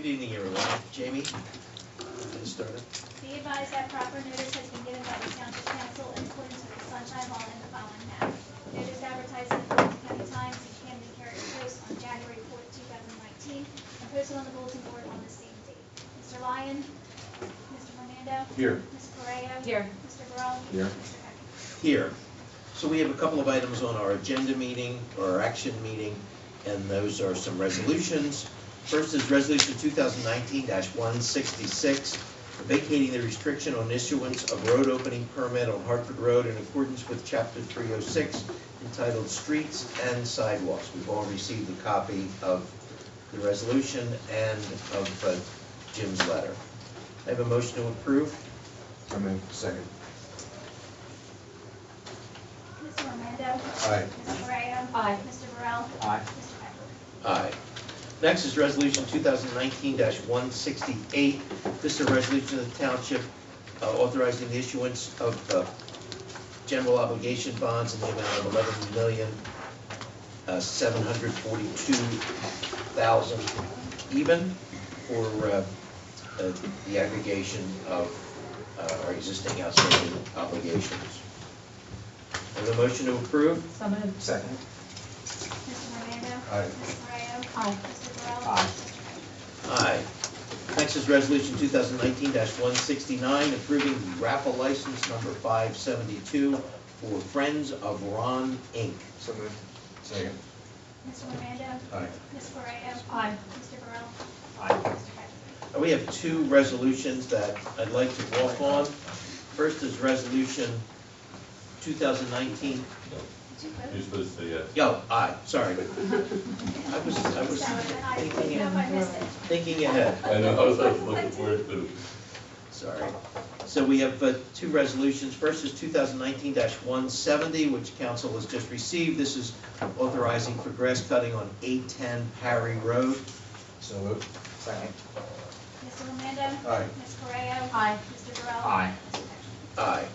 Good evening, everyone. Jamie, get us started. Be advised that proper notice has been given by the Township Council in accordance with the Sunshine Law in the following manner. Notice advertised in the Fulton County Times and Camden Courier Post on January 4th, 2019, and posted on the bulletin board on the same date. Mr. Lyon? Mr. Fernando? Here. Ms. Correa? Here. Mr. Burrell? Here. Mr. Hackett? Here. So we have a couple of items on our agenda meeting, or our action meeting, and those are some resolutions. First is Resolution 2019-166, vacating the restriction on issuance of road opening permit on Hartford Road in accordance with Chapter 306, entitled Streets and Sidewalks. We've all received a copy of the resolution and of Jim's letter. I have a motion to approve. I move. Second. Mr. Fernando? Aye. Ms. Correa? Aye. Mr. Burrell? Aye. Mr. Hackett? Aye. Next is Resolution 2019-168. This is a resolution of the Township authorizing the issuance of general obligation bonds in the amount of $11,742,000 even for the aggregation of our existing outstanding obligations. Have a motion to approve? So moved. Second. Mr. Fernando? Aye. Ms. Correa? Aye. Mr. Burrell? Aye. Mr. Hackett? Aye. Next is Resolution 2019-169, approving the raffle license number 572 for Friends of Ron, Inc. So moved. Second. Mr. Fernando? Aye. Ms. Correa? Aye. Mr. Burrell? Aye. Mr. Hackett? We have two resolutions that I'd like to walk on. First is Resolution 2019. You're supposed to say yes. Oh, aye, sorry. I was thinking ahead. I know, I was looking for it too. Sorry. So we have two resolutions. First is 2019-170, which council has just received. This is authorizing for grass cutting on 810 Parry Road. So moved. Second. Mr. Fernando? Aye. Ms. Correa? Aye. Mr. Burrell? Aye. Mr. Hackett? Aye.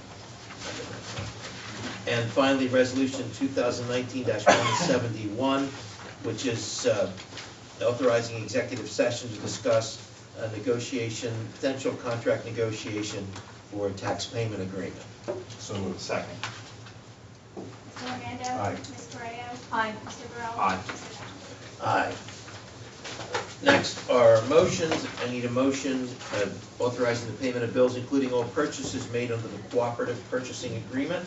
And finally, Resolution 2019-171, which is authorizing executive session to discuss potential contract negotiation for a tax payment agreement. So moved. Second. Mr. Fernando? Aye. Ms. Correa? Aye. Mr. Burrell? Aye. Mr. Hackett? Aye. Next are motions. I need a motion authorizing the payment of bills, including all purchases made under the cooperative purchasing agreement.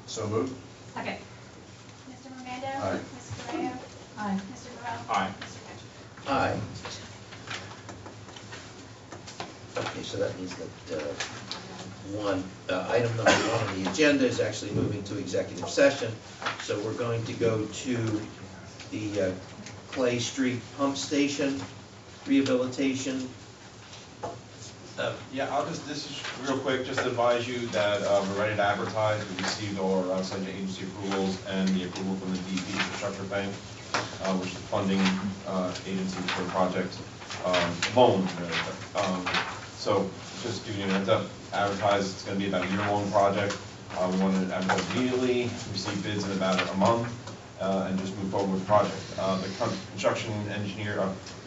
So moved. Second. Mr. Fernando? Aye. Ms. Correa? Aye. Mr. Burrell? Aye. Mr. Hackett? Aye. Okay, so that means that item number one on the agenda is actually moving to executive session. So we're going to go to the Clay Street Pump Station rehabilitation. Yeah, this is real quick, just to advise you that we're ready to advertise. We received all our outside agency approvals and the approval from the DP Infrastructure Bank, which is the funding agency for the project loan. So just giving you an heads up, advertise, it's going to be about a year-long project. We want to advertise immediately, receive bids in about a month, and just move forward with the project. The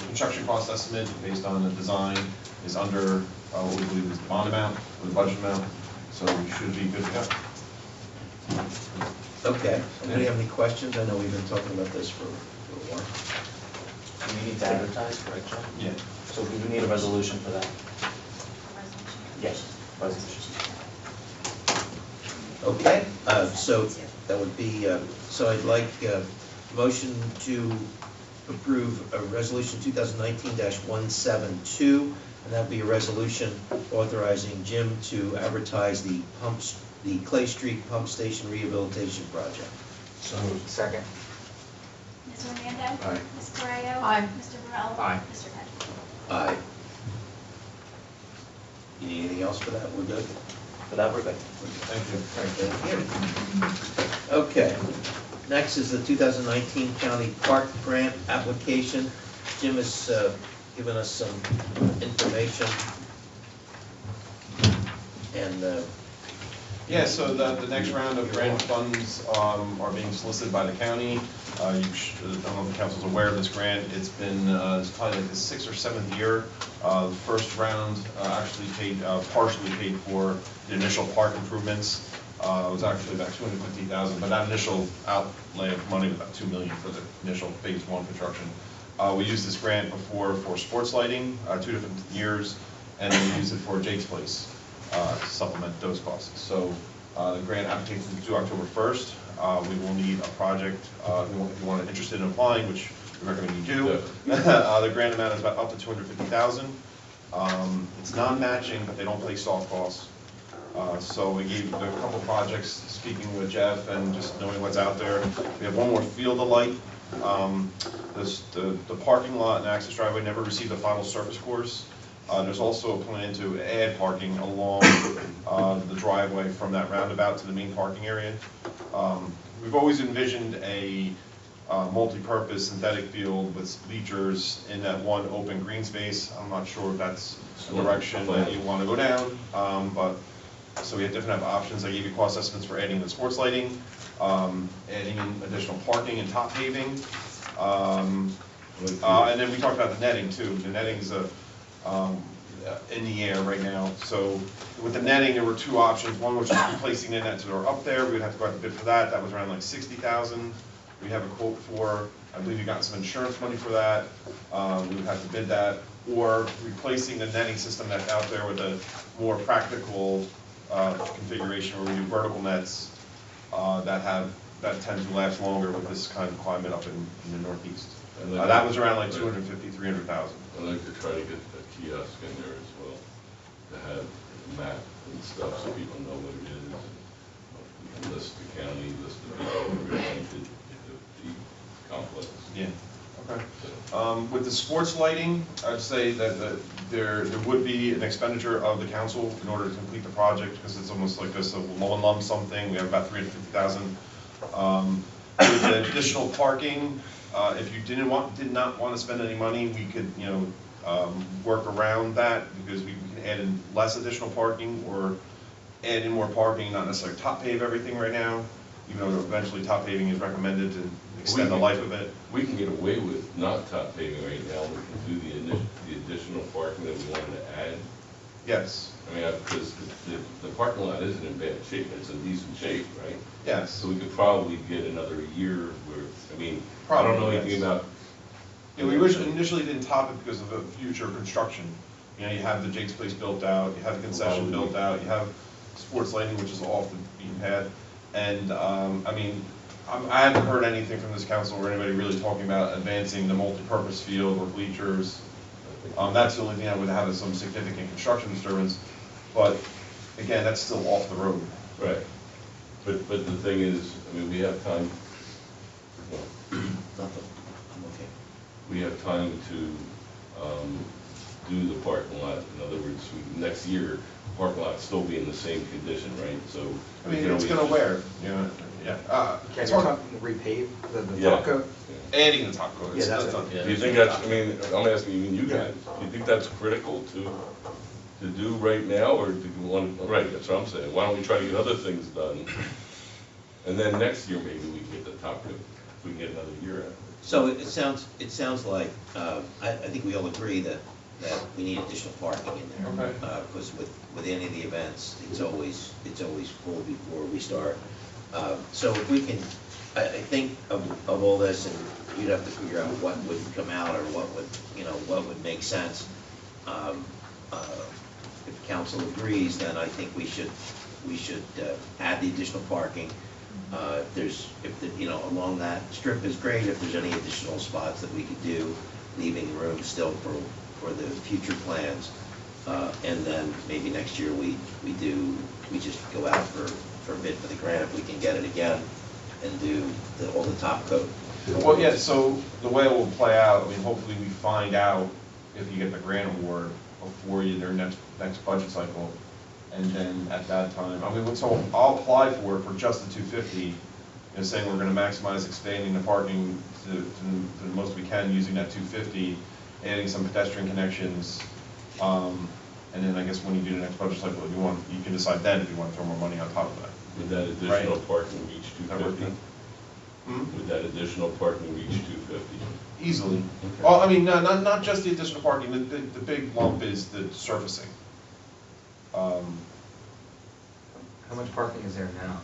construction cost estimate based on the design is under what we believe is the bond amount, or the budget amount, so we should be good to go. Okay, anybody have any questions? I know we've been talking about this for a while. We need to advertise, correct, John? Yeah. So we do need a resolution for that? Yes, resolution. Okay, so that would be, so I'd like a motion to approve a resolution 2019-172, and that'd be a resolution authorizing Jim to advertise the Clay Street Pump Station Rehabilitation Project. So moved. Second. Mr. Fernando? Aye. Ms. Correa? Aye. Mr. Burrell? Aye. Mr. Hackett? Aye. You need anything else for that? We're good? For that, we're good. Thank you. Thank you. Okay. Next is the 2019 County Park Grant application. Jim has given us some information. And Yeah, so the next round of grant funds are being solicited by the county. I don't know if the council's aware of this grant. It's been, it's probably like the 6th or 7th year. The first round actually paid, partially paid for the initial park improvements. It was actually about $250,000, but that initial outlay of money was about $2 million for the initial phase 1 construction. We used this grant before for sports lighting, 2 different years, and then we used it for Jake's Place to supplement those costs. So the grant application is due October 1st. We will need a project, if you want interested in applying, which we recommend you do. The grant amount is about up to $250,000. It's non-matching, but they don't pay soft costs. So we gave a couple of projects, speaking with Jeff and just knowing what's out there. We have one more field of light. The parking lot and access driveway never received a final surface course. There's also a plan to add parking along the driveway from that roundabout to the main parking area. We've always envisioned a multi-purpose synthetic field with bleachers in that one open green space. I'm not sure if that's the direction that you want to go down, but so we have different options. I gave you cost estimates for adding the sports lighting, adding in additional parking and top paving, and then we talked about the netting too. The netting's in the air right now. So with the netting, there were 2 options. One was just replacing the nets that are up there. We would have to go out to bid for that. That was around like $60,000. We have a quote for, I believe you got some insurance money for that. We would have to bid that, or replacing the netting system that's out there with a more practical configuration where we do vertical nets that tend to last longer with this kind of climate up in the Northeast. That was around like $250,000, $300,000. I'd like to try to get a kiosk in there as well, to have a map and stuff so people know what it is. We can list the county, list the people who are related, the complex. Yeah. Okay. With the sports lighting, I'd say that there would be an expenditure of the council in order to complete the project, because it's almost like this a low and lump sum thing. We have about $350,000. With the additional parking, if you did not want to spend any money, we could work around that, because we can add in less additional parking or add in more parking, not necessarily top pave everything right now, even though eventually top paving is recommended to extend the life of it. We can get away with not top paving right now. We can do the additional parking that we wanted to add. Yes. I mean, because the parking lot isn't in bad shape. It's in decent shape, right? Yes. So we could probably get another year where, I mean, Probably, I don't know anything about. Yeah, we initially didn't top it because of the future construction. You have the Jake's Place built out, you have the concession built out, you have sports lighting, which is off the beaten path. And, I mean, I haven't heard anything from this council or anybody really talking about advancing the multi-purpose field or bleachers. That's the only thing that would have some significant construction disturbance. But, again, that's still off the road. Right. But the thing is, I mean, we have time. Nothing. I'm okay. We have time to do the parking lot. In other words, next year, the parking lot still be in the same condition, right? So I mean, it's going to wear, yeah. Can you repave the top coat? Adding the top coat. Yeah, that's done. do you think that's, I mean, I'm asking even you guys, do you think that's critical to do right now, or do you want, right, that's what I'm saying. Why don't we try to get other things done? And then next year, maybe we can get the top coat, if we can get another year out of it. So it sounds like, I think we all agree that we need additional parking in there. Okay. Because with any of the events, it's always full before we start. So if we can, I think of all this, and you'd have to figure out what would come out, or what would make sense. If council agrees, then I think we should add the additional parking. Along that strip is great, if there's any additional spots that we could do, leaving room still for the future plans. And then maybe next year we just go out for a bid for the grant, if we can get it again, and do all the top coat. Well, yeah, so the way it will play out, I mean, hopefully we find out if you get the grant award before your next budget cycle. And then at that time, I mean, so I'll apply for just the 250, and saying we're going to maximize expanding the parking to the most we can using that 250, adding some pedestrian connections, and then I guess when you do the next budget cycle, if you can decide then if you want to throw more money on top of that. Would that additional parking reach 250? Would that additional parking reach 250? Easily. Well, I mean, no, not just the additional parking, the big lump is the surfacing. How much parking is there now?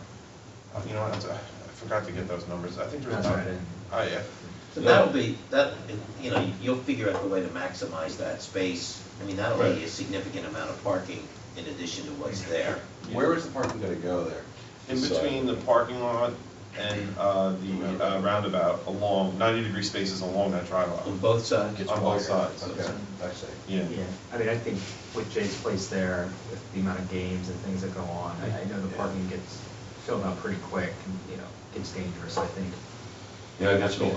You know what, I forgot to get those numbers, I think there's That's about. right. Yeah. So that'll be, you know, you'll figure out the way to maximize that space. I mean, that'll be a significant amount of parking in addition to what's there. Where is the parking gonna go there? In between the parking lot and the roundabout, along 90-degree spaces along that drive On aisle, both sides? on both sides. Okay, I see. Yeah. Yeah, I mean, I think with Jay's place there, with the amount of games and things that go on, I know the parking gets filled out pretty quick, and, you know, gets dangerous, I think. Yeah, I just don't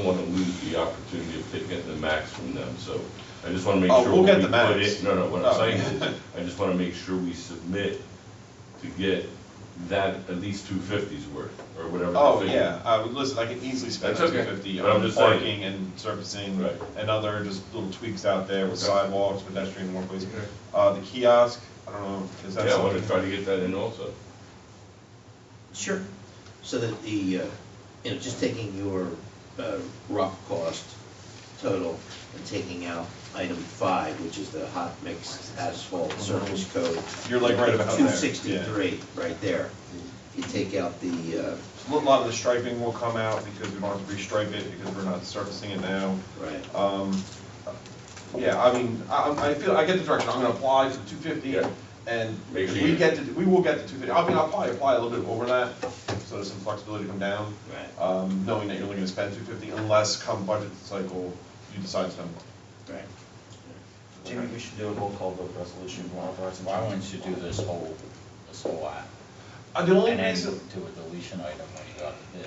want to lose the opportunity of getting the max from them, so I just want to make Oh, sure. we'll when get we the put max. it- No, what Oh. I'm saying is, I just want to make sure we submit to get that at least 250's worth, or whatever. the Oh, figure. yeah, listen, I can easily spend That's okay. 250 But I'm on just saying. parking and surfacing Right. and other just little tweaks out there with Okay. sidewalks, pedestrian walkways. Okay. The kiosk, I don't know, is that Yeah, I want to something? try to get that in also. Sure. So that the, you know, just taking your rough cost total and taking out item 5, which is the hot mix asphalt surface code. You're like right about there, yeah. 263, right there. You take out the, A lot of the striping will come out because we don't have to restripe it because we're not surfacing it now. right, Yeah, I mean, I feel, I get the direction, I'm gonna apply for 250, Yeah. and Make if sure we you- get to, we will get to 250, I mean, I'll probably apply a little bit over that, so there's some flexibility to come down, right, knowing that you're only gonna spend 250, unless come budget cycle, you decide to spend more. right. Jamie, we should do a roll call vote resolution, Why wouldn't you do this whole act? The only And then reason, do a deletion item when you got the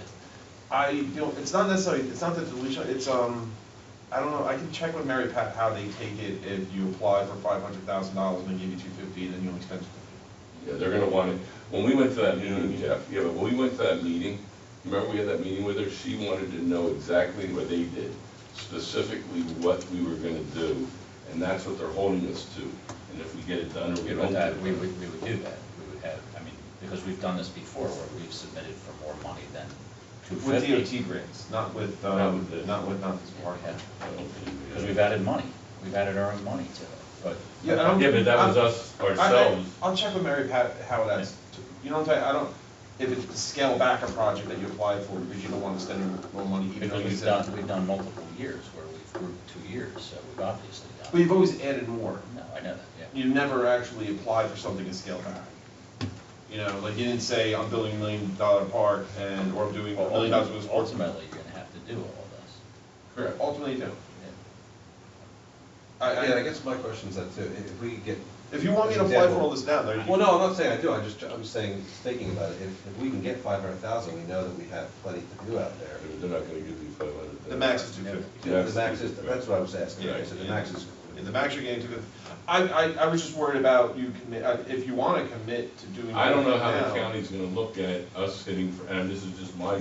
bid. it's not necessarily, it's not the deletion, it's, I don't know, I can check with Mary Pat how they take it if you apply for $500,000 and they give you 250 and then you only spend 250. Yeah, they're gonna want it, when we went to that meeting, Jeff, yeah, but when we went to that meeting, remember we had that meeting with her, she wanted to know exactly what they did, specifically what we were gonna do, and that's what they're holding us to, and if we get it done or we We don't would do have, it. we would do that, we would have, I mean, because we've done this before where we've submitted for more money than With 250. DOT grants, not with this part. Because we've added money, we've added our own money to it, but. Yeah, I don't- Yeah, but that was us ourselves. I'll check with Mary Pat how that's, you know what I'm saying, I don't, if it's to scale back a project that you applied for because you don't want to spend more money, even though Because you we've done multiple years where we've grouped 2 years, so we've obviously done. But you've always added more. No, I know that, yeah. You never actually applied for something to scale back. You know, like you didn't say, I'm building $1 million park and, or I'm doing $1 million with a sports. Ultimately, you're gonna have to do all this. Correct, ultimately you do. Yeah, I guess my question is that too, if we get. If you want me to apply for all this now, there you Well, no, I'm not saying I do, I'm saying, thinking about it, if we can get 500,000, we know that we have plenty to do out there. They're not gonna give you 500. The max is 250. Yeah. The max is, that's what I was asking, Yeah, I said the max is. Yeah, the max you're getting 250. I was just worried about you commit, if you want to commit to doing. I don't know how everything the now. county's gonna look at us hitting, and this is just my,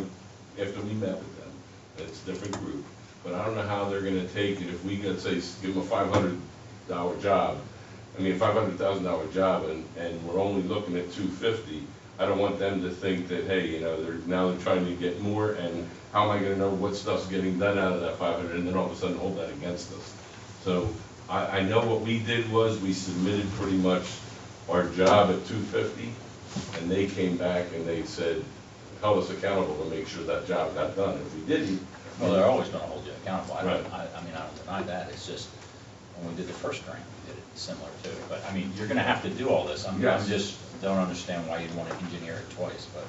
after we met with them, it's a different group, but I don't know how they're gonna take it if we could say, give them a $500 job, I mean, a $500,000 job, and we're only looking at 250. I don't want them to think that, hey, you know, they're trying to get more, and how am I gonna know what stuff's getting done out of that 500, and then all of a sudden hold that against us? So, I know what we did was, we submitted pretty much our job at 250, and they came back and they said, held us accountable to make sure that job got done. If we didn't. Well, they're always gonna hold you accountable, I Right. mean, I don't deny that, it's just, when we did the first grant, we did it similar to it, but, I mean, you're gonna have to do all this, I'm Yes. just, don't understand why you'd wanna engineer it twice, but,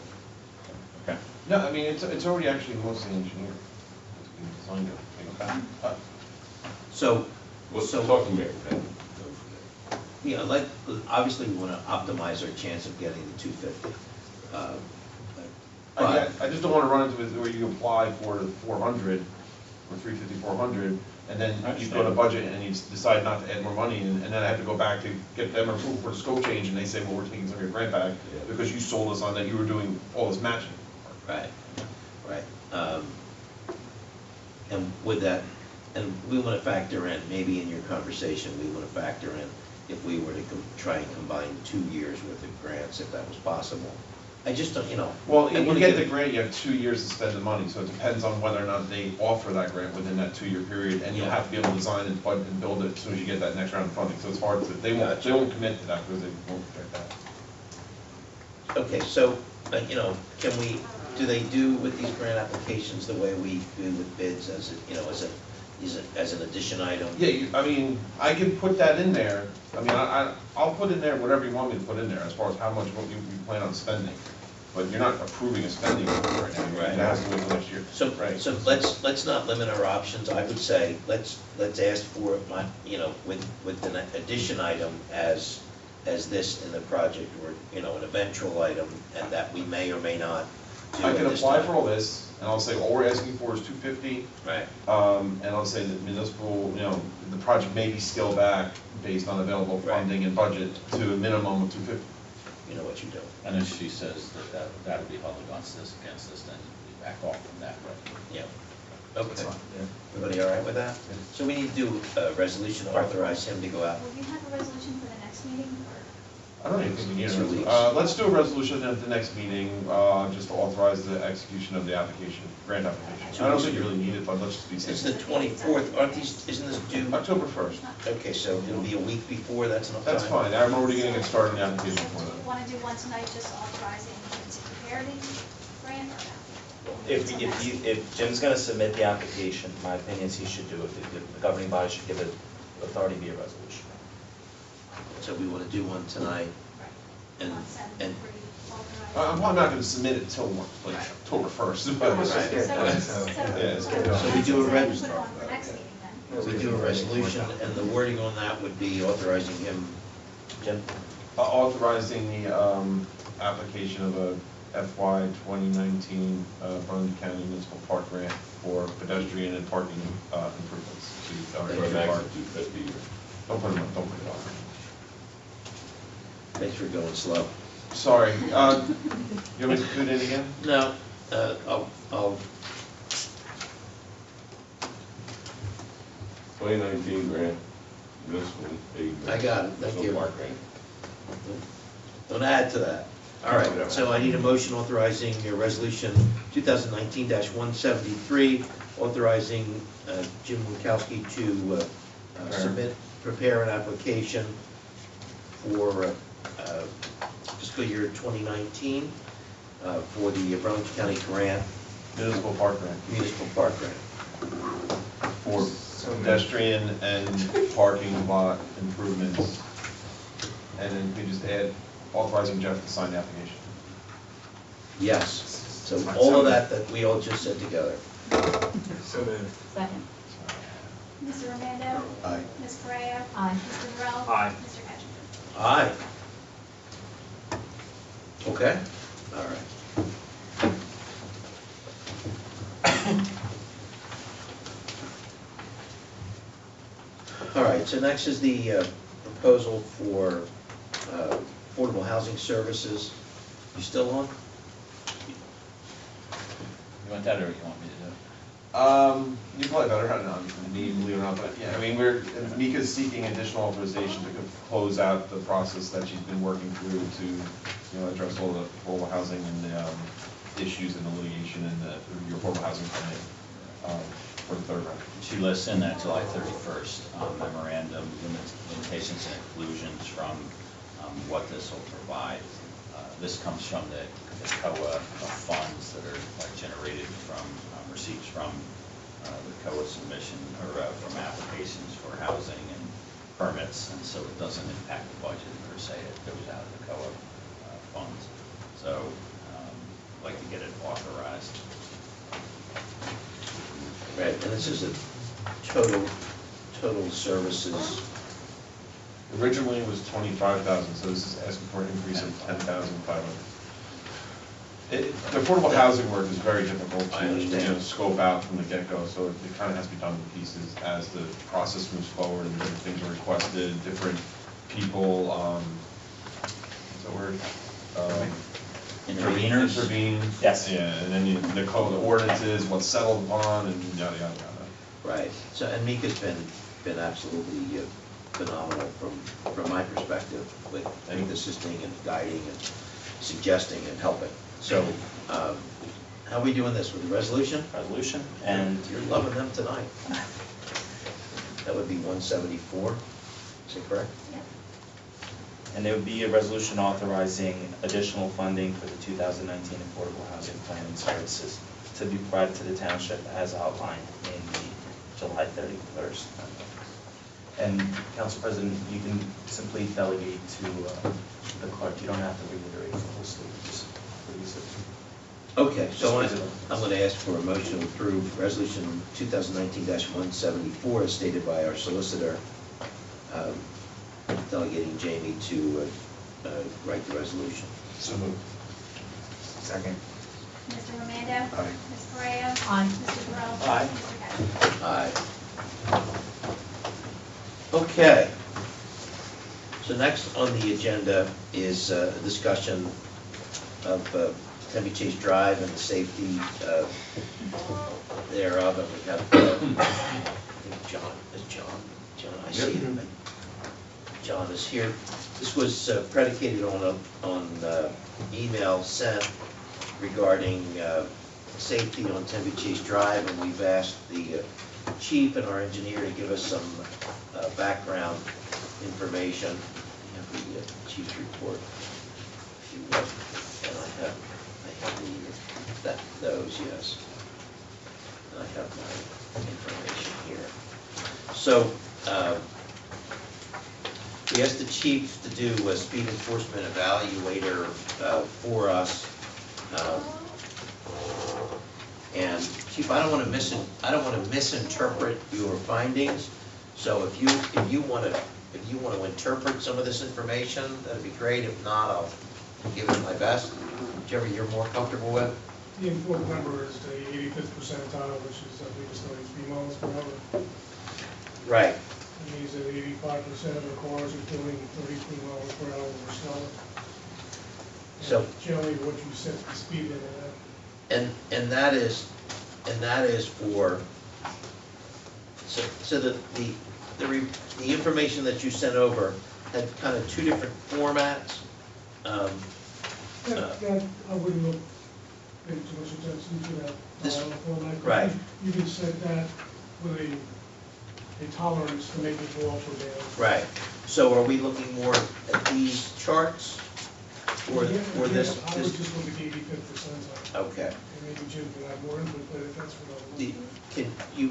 okay. No, I mean, it's already actually mostly engineered. It's been designed to. So, We'll talk to Mary Pat. you know, like, obviously we want to optimize our chance of getting the 250. But, I just don't want to run into it where you apply for the 400, or 350, 400, and then you go to budget and you decide not to add more money, and then I have to go back to get them approval for the scope change, and they say, well, we're taking some of your grant back, Yeah. because you sold us on that you were doing all this matching. right, right. And with that, and we want to factor in, maybe in your conversation, we want to factor in if we were to try and combine 2 years worth of grants, if that was possible. I just don't, you know. Well, I if you wanna get give- the grant, you have 2 years to spend the money, so it depends on whether or not they offer that grant within that 2-year period, and you'll Yeah. have to be able to design and budget and build it as soon as you get that next round of funding, so it's hard to, they won't commit to that because they won't project that. Okay, so, you know, do they do with these grant applications the way we do with bids as, you know, as an addition item? Yeah, I mean, I can put that in there, I mean, I'll put in there whatever you want me to put in there, as far as how much what you plan on spending, but you're not approving a spending number right now, it has to wait till next year. So, so let's not limit our options, I would say, let's ask for, you know, with an addition item as this in the project, or, you know, an eventual item, and that we may or may not do I at can this apply time. for all this, and I'll say, all we're asking for is $250, Right, and I'll say that municipal, you know, the project may be scaled back based on available Right. funding and budget to a minimum of $250. you know what you do. And if she says that would be held against this, then we back off from that, right? Yeah. Okay. That's fine, yeah. Everybody all right with that? So we need to do a resolution to authorize him to go out. Will you have a resolution for the next meeting, or? I don't even think we need It's a released. let's do a resolution at the next meeting, just to authorize the execution of the application, grant application. I don't think you really need it, but let's just be It's safe. the 24th, isn't this due? October 1st, Okay, so it'll be a week before, that's enough time? that's fine, I'm already gonna get started on the application So for do you that. want to do one tonight, just authorizing him to prepare the grant, or no? If Jim's gonna submit the application, my opinion is he should do it. The governing body should give it authority via resolution. So we want to do one tonight, and, and, I'm probably not gonna submit it till, like, October 1st, but. Right. So it's good. So we do a red- Put it on for next meeting then. we do a resolution, and the wording on that would be authorizing him, Jim? Authorizing the application of a FY 2019 Brundage County Municipal Park Grant for pedestrian and parking improvements to our Or area max park. of 250. Don't put it on. thanks for going slow. Sorry, you want me to do it again? No, I'll, 2019 grant, municipal aid. I got it, thank you. Municipal park grant. Don't add to that. All right, so I need a motion authorizing a resolution 2019-173, authorizing Jim Winkowski to prepare an application for fiscal year 2019 for the Brundage County grant, Municipal Park Grant municipal park grant. for pedestrian and parking lot improvements. And then we just add authorizing Jeff to sign the application. Yes, so all of that we all just said together. Second. Mr. Romando? Aye. Ms. Correa? Aye. Mr. Burrell? Aye. Mr. Ketchum? Aye. Okay, all right. All right, so next is the proposal for affordable housing services. You still on? You want that, or you want me to do it? You probably better have it on me, believe it or not, but yeah, I mean, Mika's seeking additional authorization to close out the process that she's been working through to, you know, address all the affordable housing and the issues and the litigation and your affordable housing plan for the third round. She lists in that July 31st memorandum, limitations and exclusions from what this will provide. This comes from the COA funds that are generated from receipts from the COA submission, or from applications for housing and permits, and so it doesn't impact the budget per se. It goes out of the COA funds. So I'd like to get it authorized. Right, and this is a total services. Originally it was 25,000, so this is asking for an increase of 10,500. The affordable housing work is very difficult I to, understand. scope out from the get-go, so it kind of has to be done in pieces as the process moves forward and different things are requested, different people, what's the word? Interveners? Intervene. Yes. Yeah, and then the code, the ordinances, what's settled upon, and yada, yada, yada. Right, so, and Mika's been absolutely phenomenal from my perspective, with assisting and guiding, and suggesting and helping. So, how are we doing this with the resolution? Resolution, and You're loving them tonight. That would be 174, is that correct? Yep. And there would be a resolution authorizing additional funding for the 2019 Affordable Housing Planning Services to be provided to the township as outlined in the July 31st. And Council President, you can simply delegate to the clerk. You don't have to reiterate the whole statement, just release it. Okay, so Just I'm going to ask for a motion to approve Resolution 2019-174 as stated by our solicitor, delegating Jamie to write the resolution. So moved. Second. Mr. Romando? Aye. Ms. Correa? Aye. Mr. Burrell? Aye. Mr. Cattrick? Aye. Okay. So next on the agenda is a discussion of Tenby Chase Drive and the safety thereof. And we have, I think John, I see him. John is here. This was predicated on email sent regarding safety on Tenby Chase Drive, and we've asked the chief and our engineer to give us some background information. We have the chief's report, if you will, and I have those, yes. And I have my information here. So, we asked the chief to do a speed enforcement evaluator for us. And Chief, I don't want to misinterpret your findings. So if you want to interpret some of this information, that'd be great. If not, I'll give it my best. Whichever you're more comfortable with. The important number is the 85th percentile, which is, I think, it's 33 miles per hour. Right. That means that 85% of the cars are doing 33 miles per hour or slower. So Generally, what you set the speed limit at. and that is for so the information that you sent over had kind of two different formats. That I wouldn't look pay too much attention to that This- format. right. You can set that with a tolerance to make it go up or down. Right. So are we looking more at these charts or Yeah, this? I would just look at the 85th percentile. Okay. And maybe Jim can have more input, but if that's what I would look at. Can you?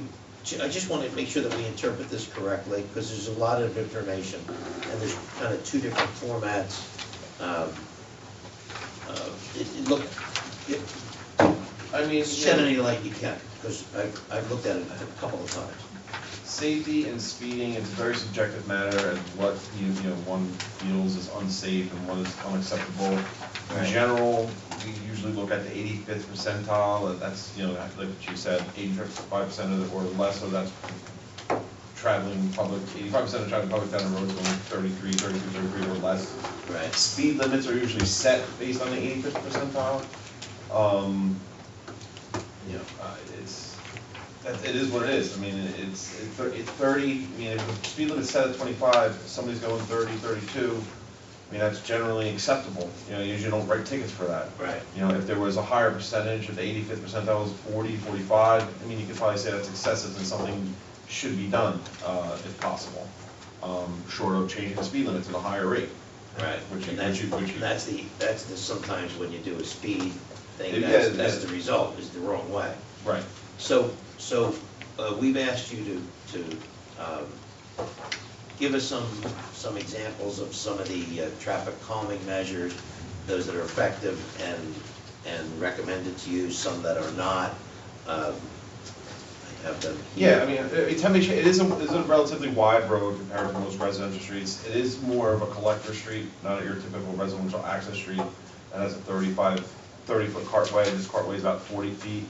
I just want to make sure that we interpret this correctly because there's a lot of information and there's kind of two different formats. I mean, Shed any light you can because I've looked at it a couple of times. safety and speeding, it's a very subjective matter, and what one feels is unsafe and what is unacceptable. In Right. general, we usually look at the 85th percentile, and that's, like what you said, 85% of it or less of that's traveling public, 85% of traveling public down the road is going 33, 33 or less. Right. Speed limits are usually set based on the 85th percentile. It is what it is. I mean, it's 30, I mean, if the speed limit's set at 25, if somebody's going 30, 32, I mean, that's generally acceptable. You usually don't write tickets for that. Right. If there was a higher percentage, if the 85th percentile was 40, 45, I mean, you could probably say that's excessive and something should be done, if possible, short of changing the speed limit to the higher rate. Right. And that's the sometimes when you do a speed thing, that's the result, is the wrong way. Right. So we've asked you to give us some examples of some of the traffic calming measures, those that are effective and recommended to use, some that are not. I have them here. Yeah, I mean, Tenby Chase, it is a relatively wide road compared to most residential streets. It is more of a collector street, not your typical residential access street. That has a 30-foot cartway. This cartway is about 40 feet.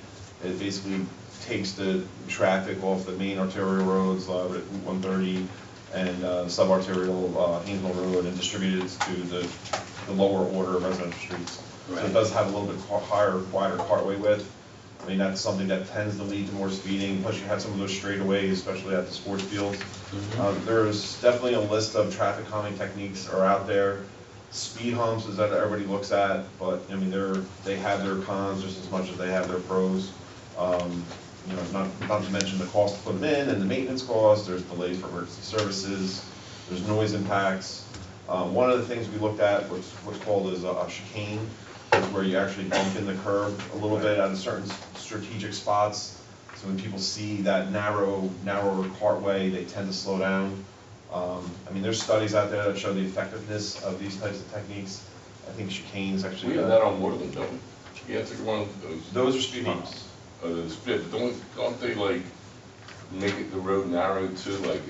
It basically takes the traffic off the main arterial roads, Route 130 and sub-arterial Haynesville Road, and distributes it to the lower order of residential streets. So Right. it does have a little bit higher, wider cartway width. I mean, that's something that tends to lead to more speeding, plus you have some of those straightaways, especially at the sports fields. There's definitely a list of traffic calming techniques are out there. speed humps is that everybody looks at, but, I mean, they have their cons just as much as they have their pros. You know, not to mention the cost to put them in and the maintenance costs, there's delays for emergency services, there's noise impacts. One of the things we looked at, what's called is a chicane, is where you actually bump in the curb a little bit at certain strategic spots. So when people see that narrower cartway, they tend to slow down. I mean, there's studies out there that show the effectiveness of these types of techniques. I think chicanes actually. We have that on more than don't we? You have to go on those. Those are speed humps. Those fit, don't they like make it the road narrow too, like?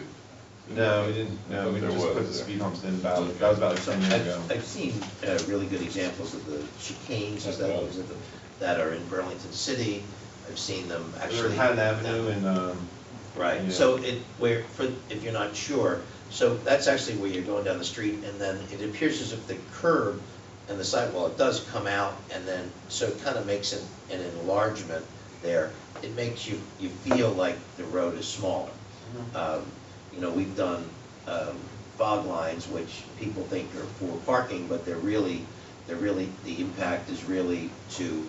No, we didn't, no, we just put the speed humps in that was about like 10 years ago. I've seen really good examples of the chicanes that are in Burlington City. I've seen them actually. They're Patton Avenue and, right, yeah. so if you're not sure, so that's actually where you're going down the street, and then it appears as if the curb and the sidewall, it does come out, and then, so it kind of makes an enlargement there. It makes you feel like the road is smaller. You know, we've done fog lines, which people think are for parking, but they're really, the impact is really to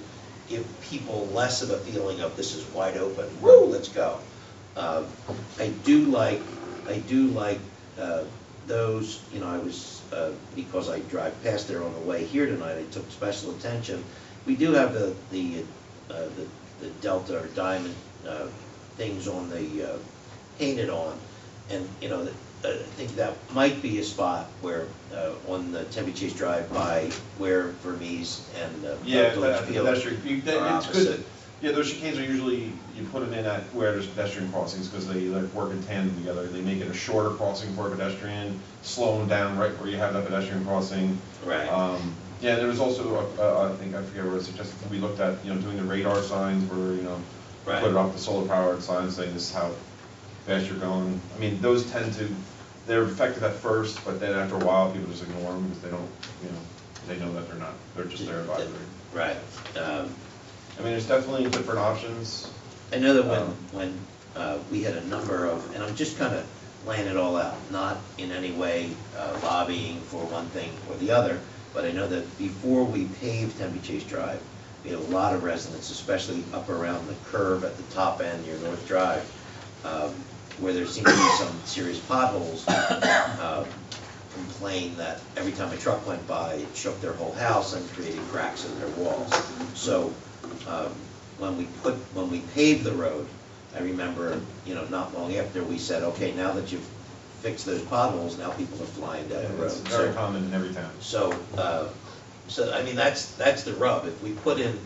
give people less of a feeling of this is wide open, woo, let's go. I do like those, you know, I was, because I drive past there on the way here tonight, I took special attention. We do have the Delta or Diamond things on the, painted on, and, you know, I think that might be a spot where, on the Tenby Chase Drive by where Vermees and yeah, Village Field are it's good. opposite. Yeah, those chicanes are usually, you put them in at where there's pedestrian crossings, because they like work in tandem together. They make it a shorter crossing for a pedestrian, slow them down right where you have that pedestrian crossing. Right. Yeah, there was also, I think, I forget what it suggested, we looked at, you know, doing the radar signs where, you know, Right. put it off the solar powered signs saying this is how fast you're going. I mean, those tend to, they're effective at first, but then after a while, people just ignore them because they don't, you know, they know that they're not, they're just their advisory. Right. I mean, there's definitely different options. I know that when we had a number of, and I'm just kind of laying it all out, not in any way lobbying for one thing or the other, but I know that before we paved Tenby Chase Drive, we had a lot of residents, especially up around the curve at the top end near North Drive, where there seemed to be some serious potholes, complain that every time a truck went by, it shook their whole house and created cracks in their walls. So when we paved the road, I remember, you know, not long after we said, okay, now that you've fixed those potholes, now people are flying down the road. It's very common in every town. So, I mean, that's the rub. If we put in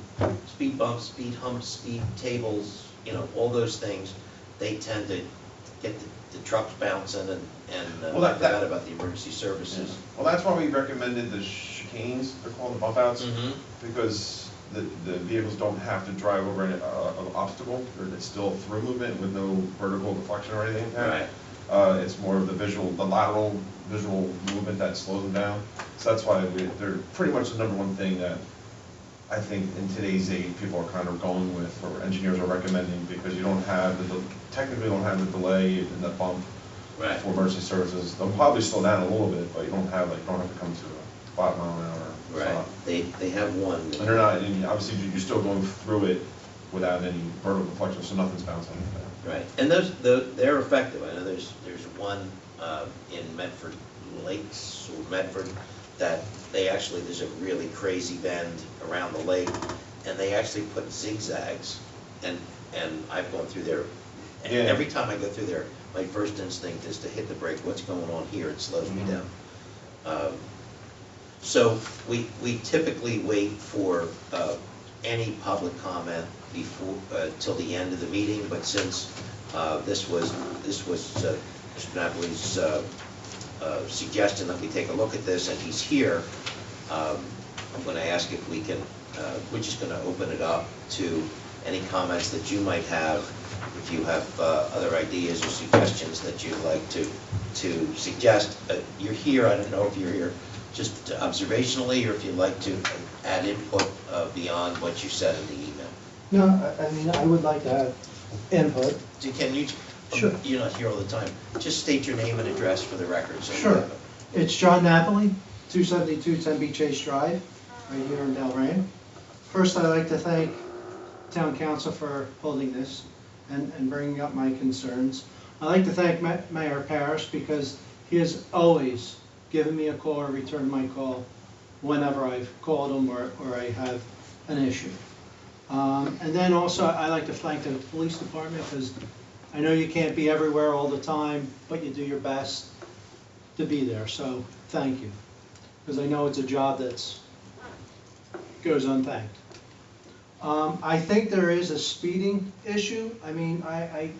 speed bumps, speed humps, speed tables, you know, all those things, they tend to get the trucks bouncing and Well, I forgot about the emergency services. Well, that's why we recommended the chicanes, they're called the bump outs, Mhm. because the vehicles don't have to drive over an obstacle, or it's still through movement with no vertical deflection or anything like that. Right. It's more of the lateral visual movement that slows them down. So that's why they're pretty much the number one thing that I think in today's age, people are kind of going with, or engineers are recommending, because you don't have technically don't have the delay in the bump. Right. For emergency services. They'll probably slow down a little bit, but you don't have to come to a 5 mile an hour Right. stop. They have one. And they're not, and obviously you're still going through it without any vertical deflection, so nothing's bouncing. Right, and they're effective. I know there's one in Medford Lakes or Medford that there's a really crazy bend around the lake, and they actually put zigzags, and I've gone through there. And Yeah. every time I go through there, my first instinct is to hit the brake. What's going on here? It slows me down. So we typically wait for any public comment before till the end of the meeting, but since this was Mr. Napoli's suggestion that we take a look at this, and he's here, I'm going to ask if we can. We're just going to open it up to any comments that you might have. If you have other ideas or suggestions that you'd like to suggest, you're here. I don't know if you're here just observationally, or if you'd like to add input beyond what you said in the email. No, I mean, I would like to have input. Can you? Sure. You're not here all the time. Just state your name and address for the record. So we Sure. have it. It's John Napoli, 272 Tenby Chase Drive, right here in Delran. First, I'd like to thank Town Council for holding this and bringing up my concerns. I'd like to thank Mayor Parrish because he has always given me a call or returned my call whenever I've called him or I have an issue. And then also, I'd like to thank the police department because I know you can't be everywhere all the time, but you do your best to be there, so thank you. Because I know it's a job that's goes unthanked. I think there is a speeding issue. I mean, I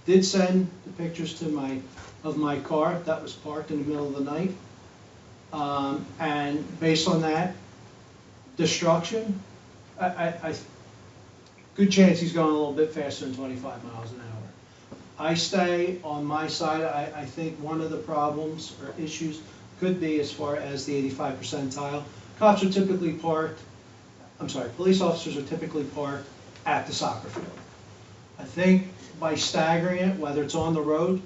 did send the pictures to of my car that was parked in the middle of the night. And based on that destruction, good chance he's going a little bit faster than 25 miles an hour. I stay on my side. I think one of the problems or issues could be as far as the 85 percentile. Cops are typically parked, police officers are typically parked at the soccer field. I think by staggering it, whether it's on the road,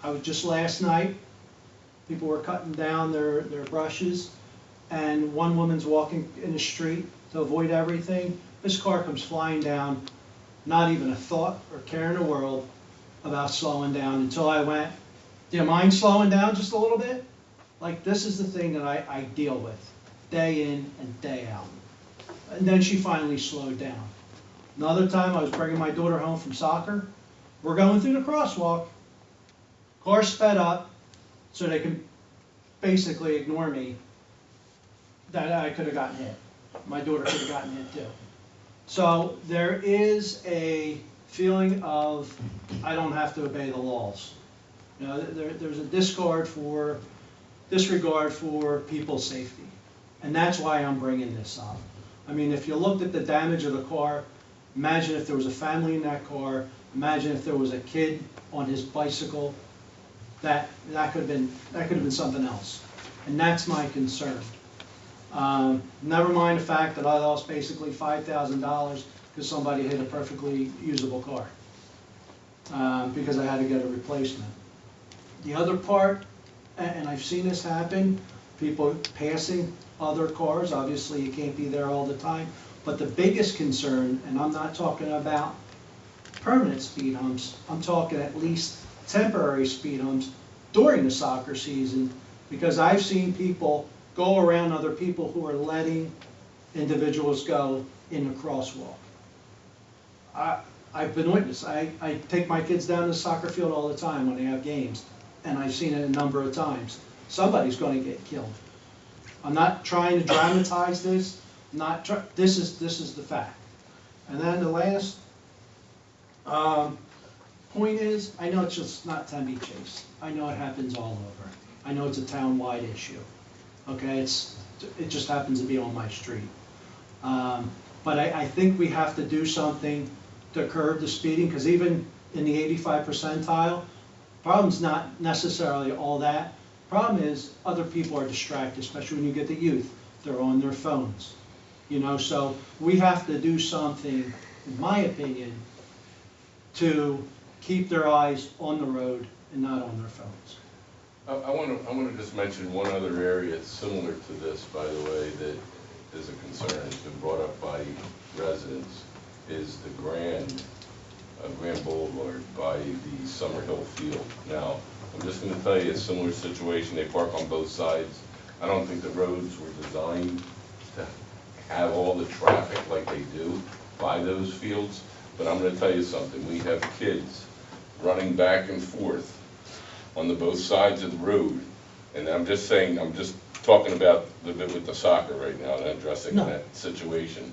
I was just last night, people were cutting down their brushes, and one woman's walking in the street to avoid everything. This car comes flying down, not even a thought or care in the world about slowing down until I went, do you mind slowing down just a little bit? Like, this is the thing that I deal with day in and day out. And then she finally slowed down. Another time I was bringing my daughter home from soccer. We're going through the crosswalk. Car sped up so they can basically ignore me that I could have gotten hit. My daughter could have gotten hit too. So there is a feeling of I don't have to obey the laws. You know, there's a disregard for people's safety. And that's why I'm bringing this up. I mean, if you looked at the damage of the car, imagine if there was a family in that car, imagine if there was a kid on his bicycle, that could have been something else. And that's my concern. Never mind the fact that I lost basically $5,000 because somebody hit a perfectly usable car, because I had to get a replacement. The other part, and I've seen this happen, people passing other cars, obviously you can't be there all the time, but the biggest concern, and I'm not talking about permanent speed humps, I'm talking at least temporary speed humps during the soccer season, because I've seen people go around other people who are letting individuals go in the crosswalk. I've been witness. I take my kids down to the soccer field all the time when they have games, and I've seen it a number of times. Somebody's going to get killed. I'm not trying to dramatize this. This is the fact. And then the last point is, I know it's just not Tenby Chase. I know it happens all over. I know it's a town-wide issue. Okay, it just happens to be on my street. But I think we have to do something to curb the speeding, because even in the 85 percentile, problem's not necessarily all that. Problem is, other people are distracted, especially when you get the youth. They're on their phones. You know, so we have to do something, in my opinion, to keep their eyes on the road and not on their phones. I want to just mention one other area similar to this, by the way, that is a concern. It's been brought up by residents, is the Grande Blvd by the Summerhill Field. Now, I'm just going to tell you a similar situation. They park on both sides. I don't think the roads were designed to have all the traffic like they do by those fields. But I'm going to tell you something. We have kids running back and forth on the both sides of the road. And I'm just saying, I'm just talking about the bit with the soccer right now and addressing that situation.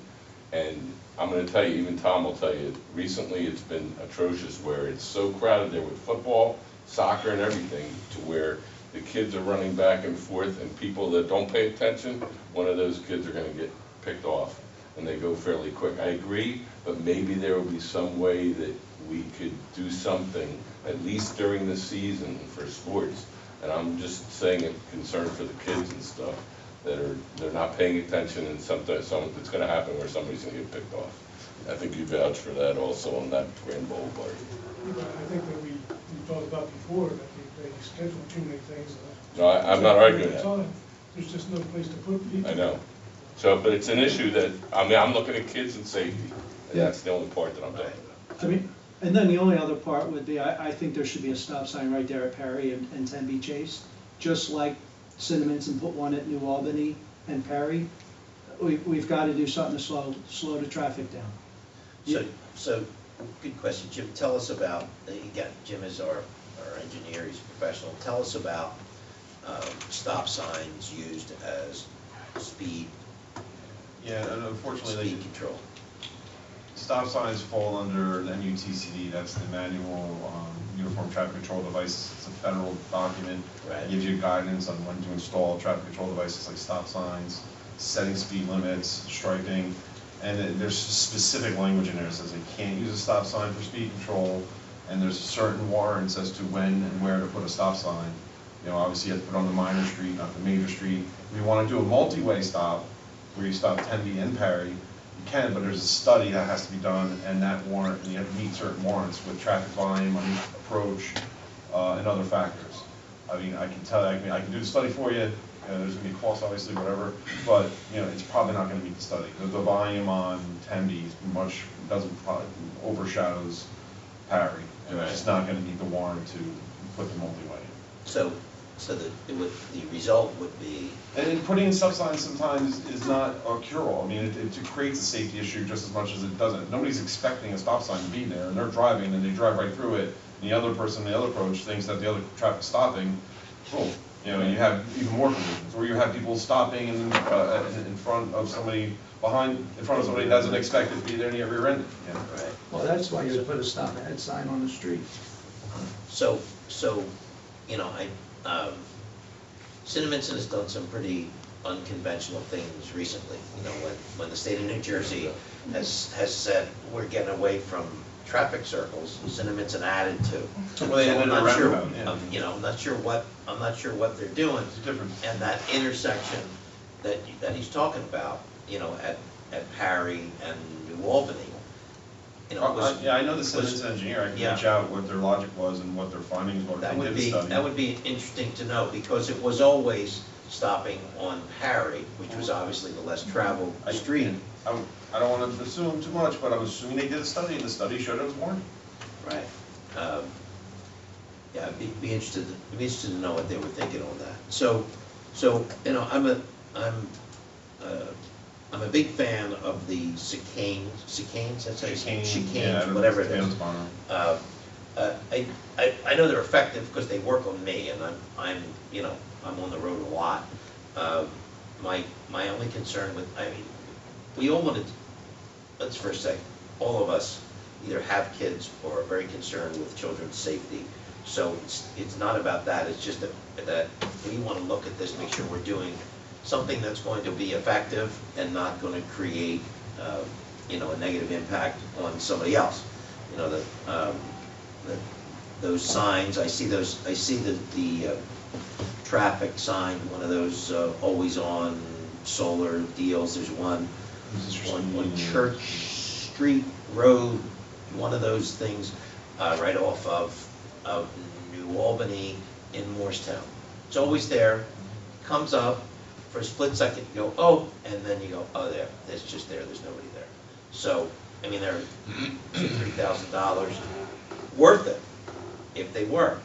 And I'm going to tell you, even Tom will tell you, recently it's been atrocious where it's so crowded there with football, soccer and everything, to where the kids are running back and forth, and people that don't pay attention, one of those kids are going to get picked off, and they go fairly quick. I agree, but maybe there will be some way that we could do something, at least during the season for sports. And I'm just saying a concern for the kids and stuff, that they're not paying attention, and it's going to happen where somebody's going to get picked off. I think you vouch for that also on that Grande Blvd. I think that we talked about before, that they schedule too many things. No, I'm not arguing that. there's just no place to put people. I know. So, but it's an issue that, I mean, I'm looking at kids and safety, and Yeah. that's the only part that I'm talking about. I mean, and then the only other part would be, I think there should be a stop sign right there at Perry and Tenby Chase, just like Cinnaminson put one at New Albany and Perry. We've got to do something to slow the traffic down. So, good question, Jim, tell us about, again, Jim is our engineer, he's a professional, tell us about stop signs used as speed Yeah, and unfortunately, speed control. stop signs fall under the MUTCD, that's the Manual Uniform Traffic Control Device. It's a federal document. Right. It gives you guidance on when to install traffic control devices like stop signs, setting speed limits, striping, and there's specific language in there that says you can't use a stop sign for speed control, and there's certain warrants as to when and where to put a stop sign. You know, obviously you have to put it on the minor street, not the major street. If you want to do a multi-way stop, where you stop Tenby and Perry, you can, but there's a study that has to be done, and that warrant, and you have to meet certain warrants with traffic volume, approach, and other factors. I mean, I can do the study for you, there's gonna be a cost, obviously, whatever, but, you know, it's probably not gonna meet the study. The volume on Tenby is probably overshadows Perry, and it's just not gonna meet the warrant to put the multi-way in. So the result would be, And then putting in stop signs sometimes is not a cure-all. I mean, it creates a safety issue just as much as it doesn't. Nobody's expecting a stop sign to be there, and they're driving, and they drive right through it, and the other person, the other approach, thinks that the other traffic's stopping, boom. You know, you have even more collisions, or you have people stopping in front of somebody, in front of somebody that doesn't expect it to be there, and you rear-ended, you know? right, Well, that's why you would put a stop ahead sign on the street. so, you know, Cinnaminson has done some pretty unconventional things recently. You know, when the state of New Jersey has said, we're getting away from traffic circles, Cinnaminson added to. Well, they added a roundabout, yeah. You know, I'm not sure what they're doing. It's different. And that intersection that he's talking about, you know, at Perry and New Albany, you know, Yeah, I know the Cinnaminson engineer, I can Yeah. reach out what their logic was and what their findings were. that They would did a be, study. that would be interesting to know, because it was always stopping on Perry, which was obviously the less traveled street. I don't want to assume too much, but I was assuming they did a study, and the study showed it was warranted. Right. Yeah, I'd be interested to know what they were thinking on that. So, you know, I'm a big fan of the chicanes, that's how you say it? Chicanes, whatever it is. I know they're effective because they work on me, and I'm on the road a lot. My only concern with, I mean, we all want to, let's first say, all of us either have kids or are very concerned with children's safety. So it's not about that, it's just that we want to look at this, make sure we're doing something that's going to be effective and not going to create, you know, a negative impact on somebody else. You know, those signs, I see the traffic sign, one of those always on solar deals. There's one on Church Street Road, one of those things right off of New Albany in Morristown. It's always there, comes up for a split second, you go, oh, and then you go, oh, it's just there, there's nobody there. So, I mean, they're $2,000-3,000 worth it if they work.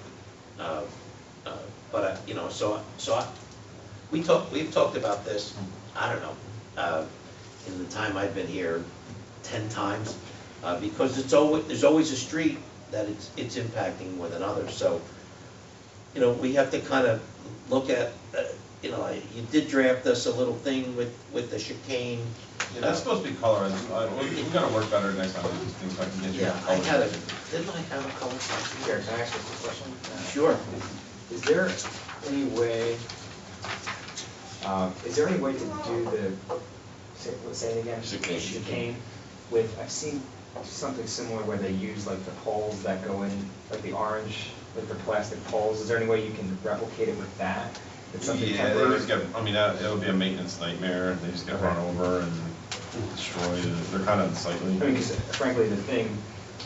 But you know, we've talked about this, I don't know, in the time I've been here, 10 times, because there's always a street that it's impacting more than others. So, you know, we have to kind of look at, you know, you did draft us a little thing with the chicane. Yeah, that's supposed to be colored. We've got to work better next time with these things, so I can get you. Yeah, didn't I have a color? Here, can I ask you a quick question? Sure. Is there any way to do the, say it again? Chicane with, I've seen something similar where they use like the poles that go in, like the orange, like the plastic poles. Is there any way you can replicate it with that? It's something Yeah, temporary? they just get, I mean, it would be a maintenance nightmare, they just get run over and destroyed, they're kind of unsightly. I mean, because frankly, the thing,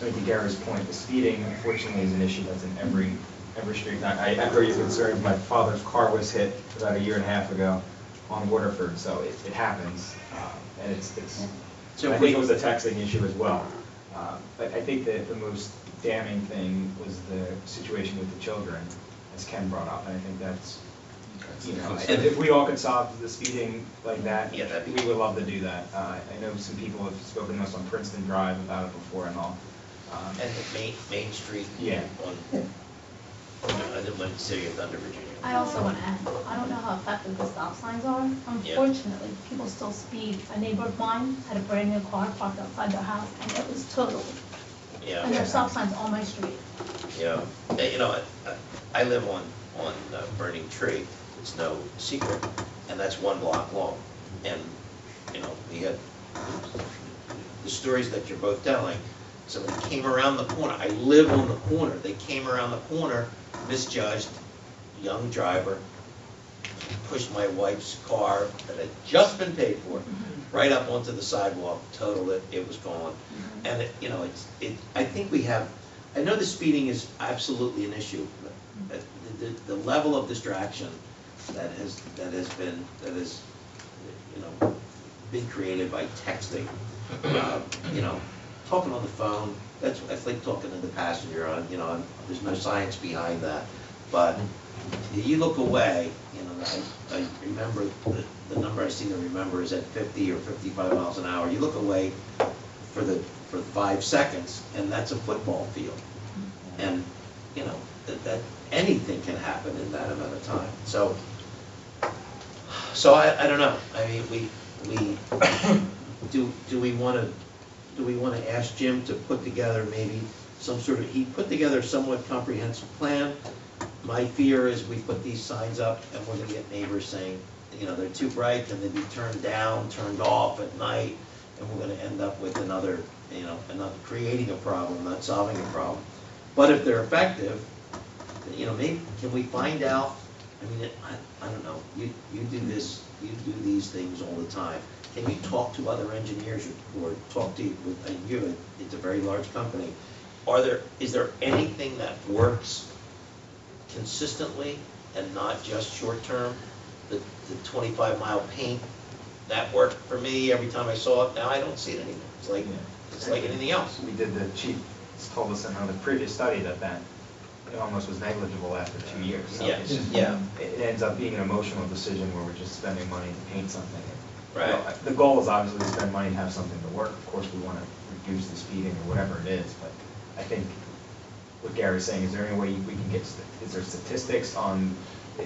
I mean, to Gary's point, the speeding unfortunately is an issue that's in every street. And I echo your concern. My father's car was hit about 1.5 years ago on Waterford, so it happens, and it's, So I if think we- it was a texting issue as well. But I think that the most damning thing was the situation with the children, as Ken brought up, and I think that's, you know, and if we all could solve the speeding like that, Yeah, that'd be- we would love to do that. I know some people have spoken to us on Princeton Drive about it before and all. And the Main Street. Yeah. I didn't want to say of Thunder, Virginia. I also want to add, I don't know how effective the stop signs are. Unfortunately, people still speed. A neighbor of mine had a brand new car parked outside their house, and it was totaled. And there's stop signs on my street. Yeah, you know, I live on Burning Tree, it's no secret, and that's 1 block long. And, you know, we had the stories that you're both telling, somebody came around the corner, I live on the corner, they came around the corner, misjudged, young driver, pushed my wife's car that had just been paid for, right up onto the sidewalk, totaled it, it was gone. And, you know, I think we have, I know the speeding is absolutely an issue, but the level of distraction that has been, you know, been created by texting, you know, talking on the phone, that's like talking to the passenger on, you know, there's no science behind that. But you look away, you know, I remember, the number I seem to remember is at 50 or 55 miles an hour. You look away for 5 seconds, and that's a football field. And, you know, that anything can happen in that amount of time. So I don't know. I mean, do we want to ask Jim to put together maybe some sort of, he put together a somewhat comprehensive plan. My fear is we put these signs up and we're gonna get neighbors saying, you know, they're too bright, and they'd be turned down, turned off at night, and we're gonna end up with another, you know, creating a problem, not solving a problem. But if they're effective, you know, maybe, can we find out, I mean, I don't know, you do this, you do these things all the time. Can you talk to other engineers or talk to you, it's a very large company. Is there anything that works consistently and not just short term? The 25-mile paint, that worked for me every time I saw it. Now I don't see it anymore. It's like anything else. We did, the chief told us in the previous study that it almost was negligible after 2 years. So Yeah, it's just, yeah. It ends up being an emotional decision where we're just spending money to paint something. Right. You know, the goal is obviously to spend money and have something to work. Of course, we want to reduce the speeding or whatever it is, but I think what Gary's saying, is there any way we can get, is there statistics on?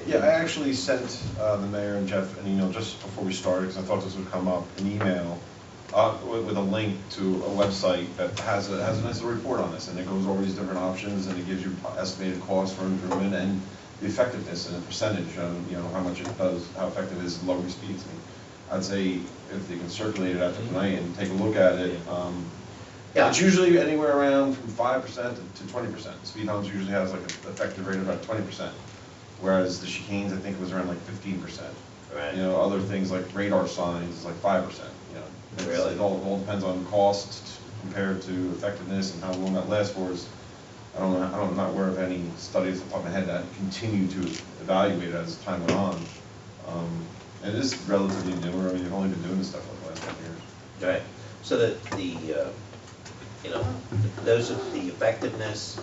Yeah, I actually sent the mayor and Jeff an email just before we started, because I thought this would come up, an email with a link to a website that has a nice little report on this, and it goes over these different options, and it gives you estimated costs for improvement and the effectiveness and the percentage on, you know, how much it does, how effective it is at lowering speeds. And I'd say if they can circulate it after tonight and take a look at it, it's usually anywhere around from 5% to 20%. Speed humps usually has like an effective rate of about 20%, whereas the chicanes, I think, it was around like 15%. Right. You know, other things like radar signs is like 5%. You know, Really? It all depends on cost compared to effectiveness and how long that lasts for. I'm not aware of any studies off the top of my head that continue to evaluate it as time went on. And it is relatively newer. I mean, you've only been doing this stuff for the last couple of years. Right. So that you know, those are the effectiveness,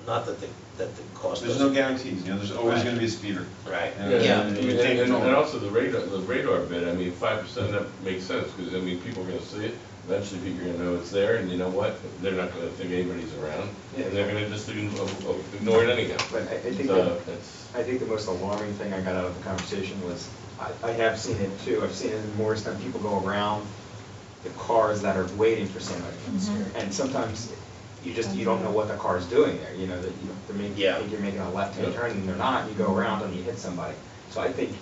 not that the cost. There's no guarantees. You know, there's always Right. going to be a speeder. Right. Yeah, And and, you take and, control. and also the radar bit, I mean, 5%, that makes sense, because, I mean, people are gonna see it, eventually people are gonna know it's there, and you know what? They're not gonna think anybody's around, and they're gonna just ignore it anyhow. But I think So, I think the most alarming thing I got out of the conversation was, I have seen it too, I've seen it in Morristown, people go around the cars that are waiting for somebody. And sometimes you don't know what the car's doing there, you know, that think you're making a left-hand turn and they're not, you go around and you hit somebody. So I think,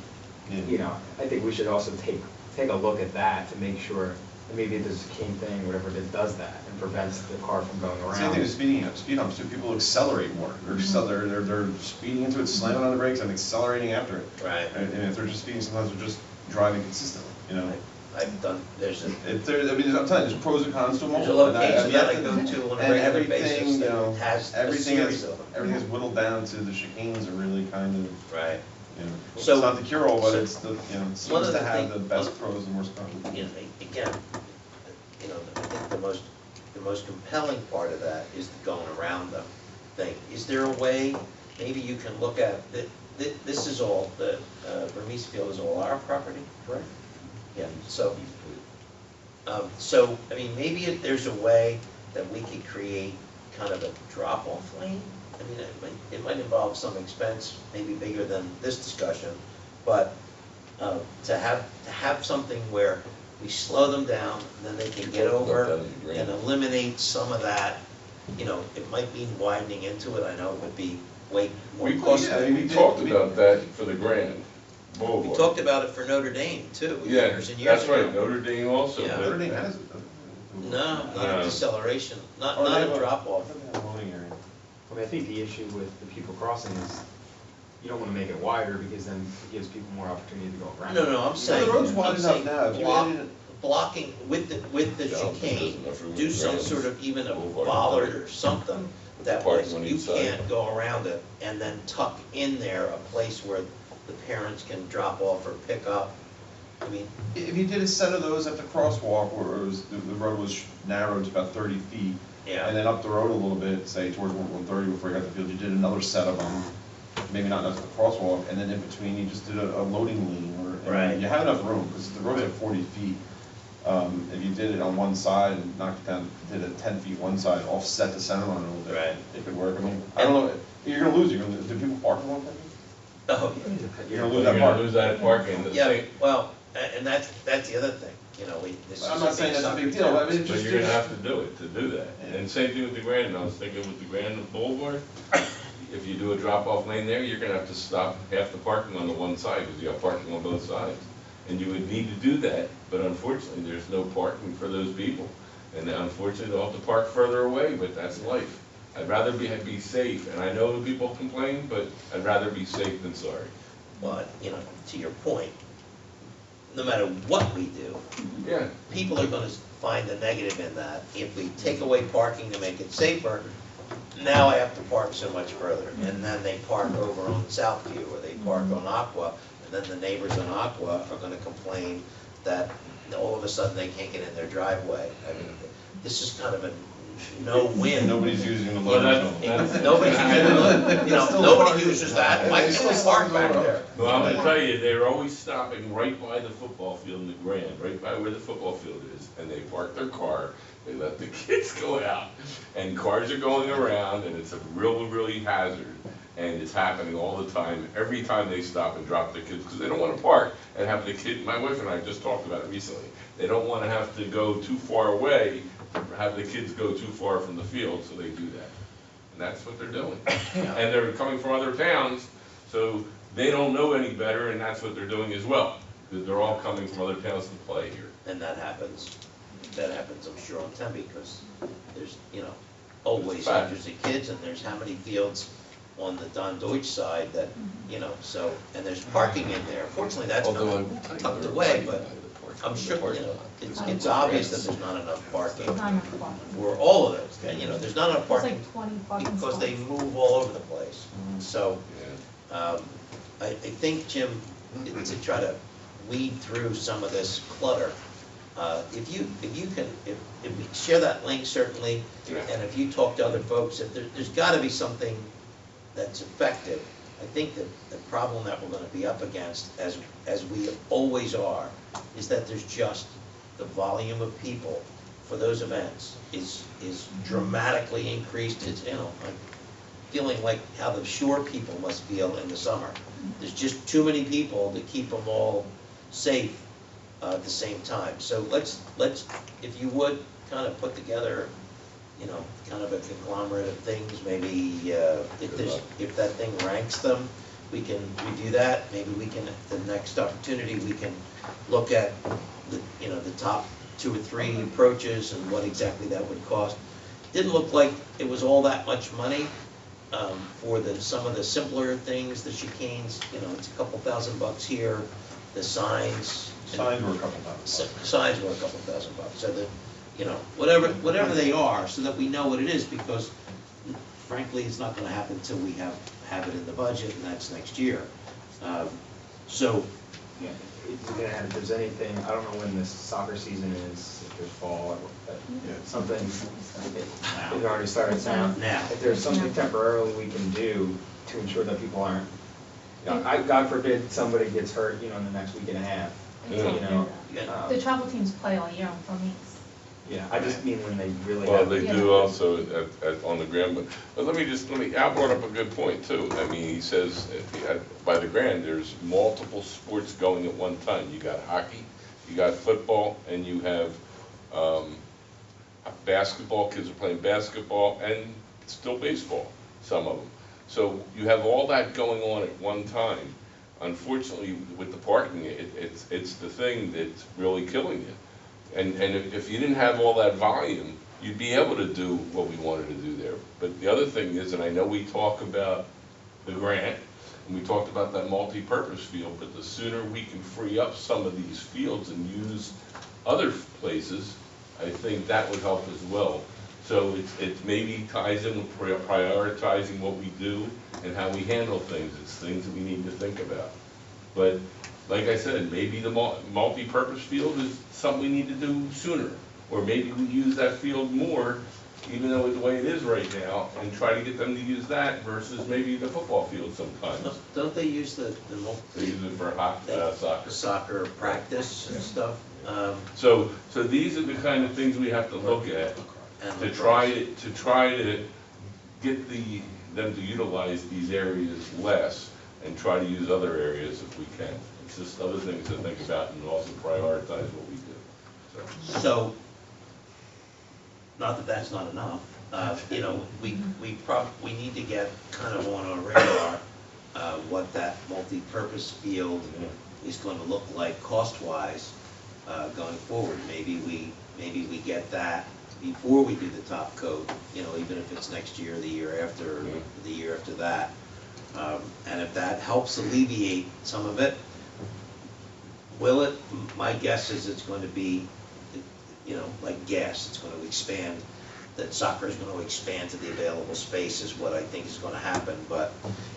you know, I think we should also take a look at that to make sure that maybe there's a cane thing, whatever it is, does that and prevents the car from going around. Same thing with speed humps too. People accelerate more. They're speeding into it, slamming on the brakes, and accelerating after it. Right. And if they're just speeding, sometimes they're just driving consistently. You know. I've done. I mean, I'm telling you, there's pros and cons to them all. There's a And location that I go to on a and regular basis everything, you know, that has a everything series is of them. everything is whittled down to the chicanes are really kind of Right. You know, So- it's not the cure-all, but so- it's the, you know, it One seems of to the have thing- the best pros and worst cons. You know, again, you know, I think the most compelling part of that is the going around them thing. Is there a way, maybe you can look at, this is all, the Vermees Field is all our property, correct? Yeah, so, I mean, maybe if there's a way that we could create kind of a drop-off lane. I mean, it might involve some expense, maybe bigger than this discussion, but to have something where we slow them down, and then they can get over and eliminate some of that. You know, it might mean widening into it, I know it would be way more We costly. we talked about that for the Grand Blvd. We talked about it for Notre Dame too, Yeah, years and years that's ago. right, Notre Dame also. Yeah. but- Notre Dame has it. No, not a deceleration, not Oh, they a have drop-off. they have a loading area. I mean, I think the issue with the people crossing is, you don't wanna make it wider, because then it gives people more opportunity to go around. No, I'm saying, the road's wide I'm enough saying now. If you block- added it- blocking with the Yeah, chicane, there's enough do room some around. sort of, even a Boulevard. bollard or something, that way Parking on you each side. can't go around it, and then tuck in there a place where the parents can drop off or pick up. I mean, If you did a set of those at the crosswalk where it was, the road was narrowed to about 30 feet, and yeah, then up the road a little bit, say towards 130 before you got the field, you did another set of them, maybe not enough to the crosswalk, and then in between you just did a loading lane, or, Right. and you have enough room, because the road's at 40 feet. If you did it on one side and knocked it down, did it 10 feet one side, offset the center line a little bit. Right. It could work, I mean, I don't know, you're gonna lose, do people park in one thing? oh, You're gonna lose You're that gonna park. lose that parking. The yeah, thing- well, and that's the other thing, you know, this is I'm not saying that's a big subject. deal, but I mean, it's But just. you're gonna have to do it, to do that. And same thing with the Grand, I was thinking with the Grand Boulevard, if you do a drop-off lane there, you're gonna have to stop half the parking on the one side, because you have parking on both sides. And you would need to do that, but unfortunately, there's no parking for those people. And unfortunately, they'll have to park further away, but that's life. I'd rather be safe, and I know people complain, but I'd rather be safe than sorry. But, you know, to your point, no matter what we do, Yeah. people are gonna find the negative in that. If we take away parking to make it safer, now I have to park so much further. And then they park over on Southview, or they park on Aqua, and then the neighbors on Aqua are gonna complain that all of a sudden they can't get in their driveway. I mean, this is kind of a no-win. Nobody's using the Well, loading that's- zone. Nobody's using, you know, nobody uses that, why They still still park back park. there? Well, I'm gonna tell you, they're always stopping right by the football field in the Grand, right by where the football field is, and they park their car, they let the kids go out, and cars are going around, and it's a really hazard, and it's happening all the time, every time they stop and drop the kids, because they don't wanna park and have the kid, my wife and I just talked about it recently, they don't wanna have to go too far away, have the kids go too far from the field, so they do that. And that's what they're doing. And they're coming from other towns, so they don't know any better, and that's what they're doing as well. Because they're all coming from other towns to play here. And that happens, I'm sure, on Tenby, because there's, you know, always Fact. hundreds of kids, and there's how many fields on the Don Deutsch side that, you know, so, and there's parking in there. Fortunately, that's not tucked away, but I'm sure, you know, it's obvious that there's not enough parking Not enough parking. for all of those. And, you know, there's not enough There's parking like 20 parking spots. because they move all over the place. So, I think, Jim, to try to weed through some of this clutter, if we share that link certainly, and if you talk to other folks, if there's gotta be something that's effective. I think that the problem that we're gonna be up against, as we always are, is that there's just the volume of people for those events is dramatically increased. It's, you know, I'm feeling like how the shore people must feel in the summer. There's just too many people to keep them all safe at the same time. So let's, if you would, kind of put together, you know, kind of a conglomerate of things, maybe, if that thing ranks them, we can review that, maybe we can, at the next opportunity, we can look at the, you know, the top 2 or 3 approaches and what exactly that would cost. Didn't look like it was all that much money, for some of the simpler things, the chicanes, you know, it's a couple $1,000 here, the signs. Signs were a couple times. Signs were a couple $1,000, so that, you know, whatever they are, so that we know what it is, because frankly, it's not gonna happen until we have it in the budget, and that's next year. So, Yeah, if there's anything, I don't know when the soccer season is, if there's fall, but something, it already started now. Now. If there's something temporarily we can do to ensure that people aren't, God forbid somebody gets hurt, in the next week and a half, The travel teams play all year on 4 weeks. Yeah, I just mean when they really Well, have. they do also on the Grand, but Al brought up a good point too. I mean, he says, by the Grand, there's multiple sports going at one time. You got hockey, you got football, and you have basketball, kids are playing basketball, and still baseball, some of them. So you have all that going on at one time. Unfortunately, with the parking, it's the thing that's really killing you. And if you didn't have all that volume, you'd be able to do what we wanted to do there. But the other thing is, and I know we talk about the grant, and we talked about that multi-purpose field, but the sooner we can free up some of these fields and use other places, I think that would help as well. So it maybe ties in with prioritizing what we do and how we handle things. It's things that we need to think about. But like I said, maybe the multi-purpose field is something we need to do sooner. Or maybe we use that field more, even though it's the way it is right now, and try to get them to use that versus maybe the football field sometimes. don't they use the They use it for soccer. soccer practice and stuff? So these are the kind of things we have to look at to try to get them to utilize these areas less and try to use other areas if we can. It's just other things to think about and also prioritize what we do. So, not that that's not enough, we need to get kind of on our radar, what that multi-purpose field is going to look like cost-wise, going forward. Maybe we get that before we do the top coat, even if it's next year, the year after, or the year after that. And if that helps alleviate some of it, will it? My guess is it's going to be, like gas, it's going to expand, that soccer is going to expand to the available space is what I think is going to happen. But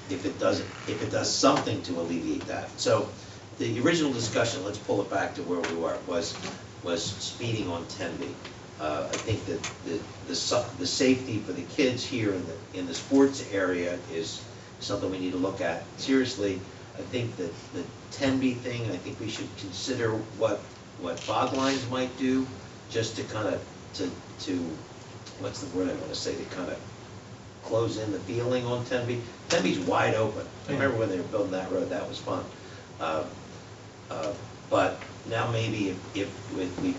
if it does something to alleviate that. So the original discussion, let's pull it back to where we were, was speeding on Tenby. I think that the safety for the kids here in the sports area is something we need to look at seriously. I think that the Tenby thing, I think we should consider what fog lines might do, just to kind of, to what's the word I want to say, to kind of close in the feeling on Tenby. Tenby's wide open. I remember when they were building that road, that was fun. But now maybe if we,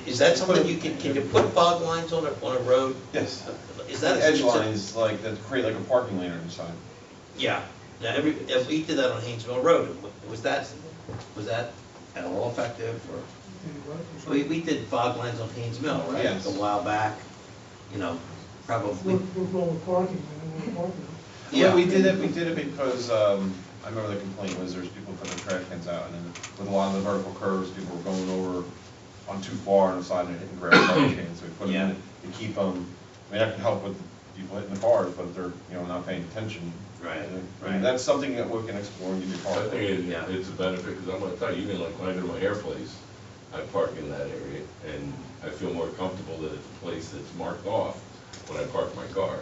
is that something can you put fog lines on a road? Yes. Is that edge lines like that create like a parking lane on the side? Yeah. Now we did that on Haynesville Road. Was that at all effective, or? We did fog lines on Haynes Mill, right? Yes. A while back, probably. We're going parking, parking. Yeah. We did it because, I remember the complaint was there's people putting their trash cans out, and then with a lot of the vertical curves, people were going over on too far on the side and hitting garbage cans, so we put them in to keep them, that can help with people hitting the cars, but if they're, not paying attention. Right, And that's something that we can explore and give you a I car. think it's a benefit, because I'm gonna tell you, even like when I go to my hair place, I park in that area, and I feel more comfortable that it's a place that's marked off when I park my car,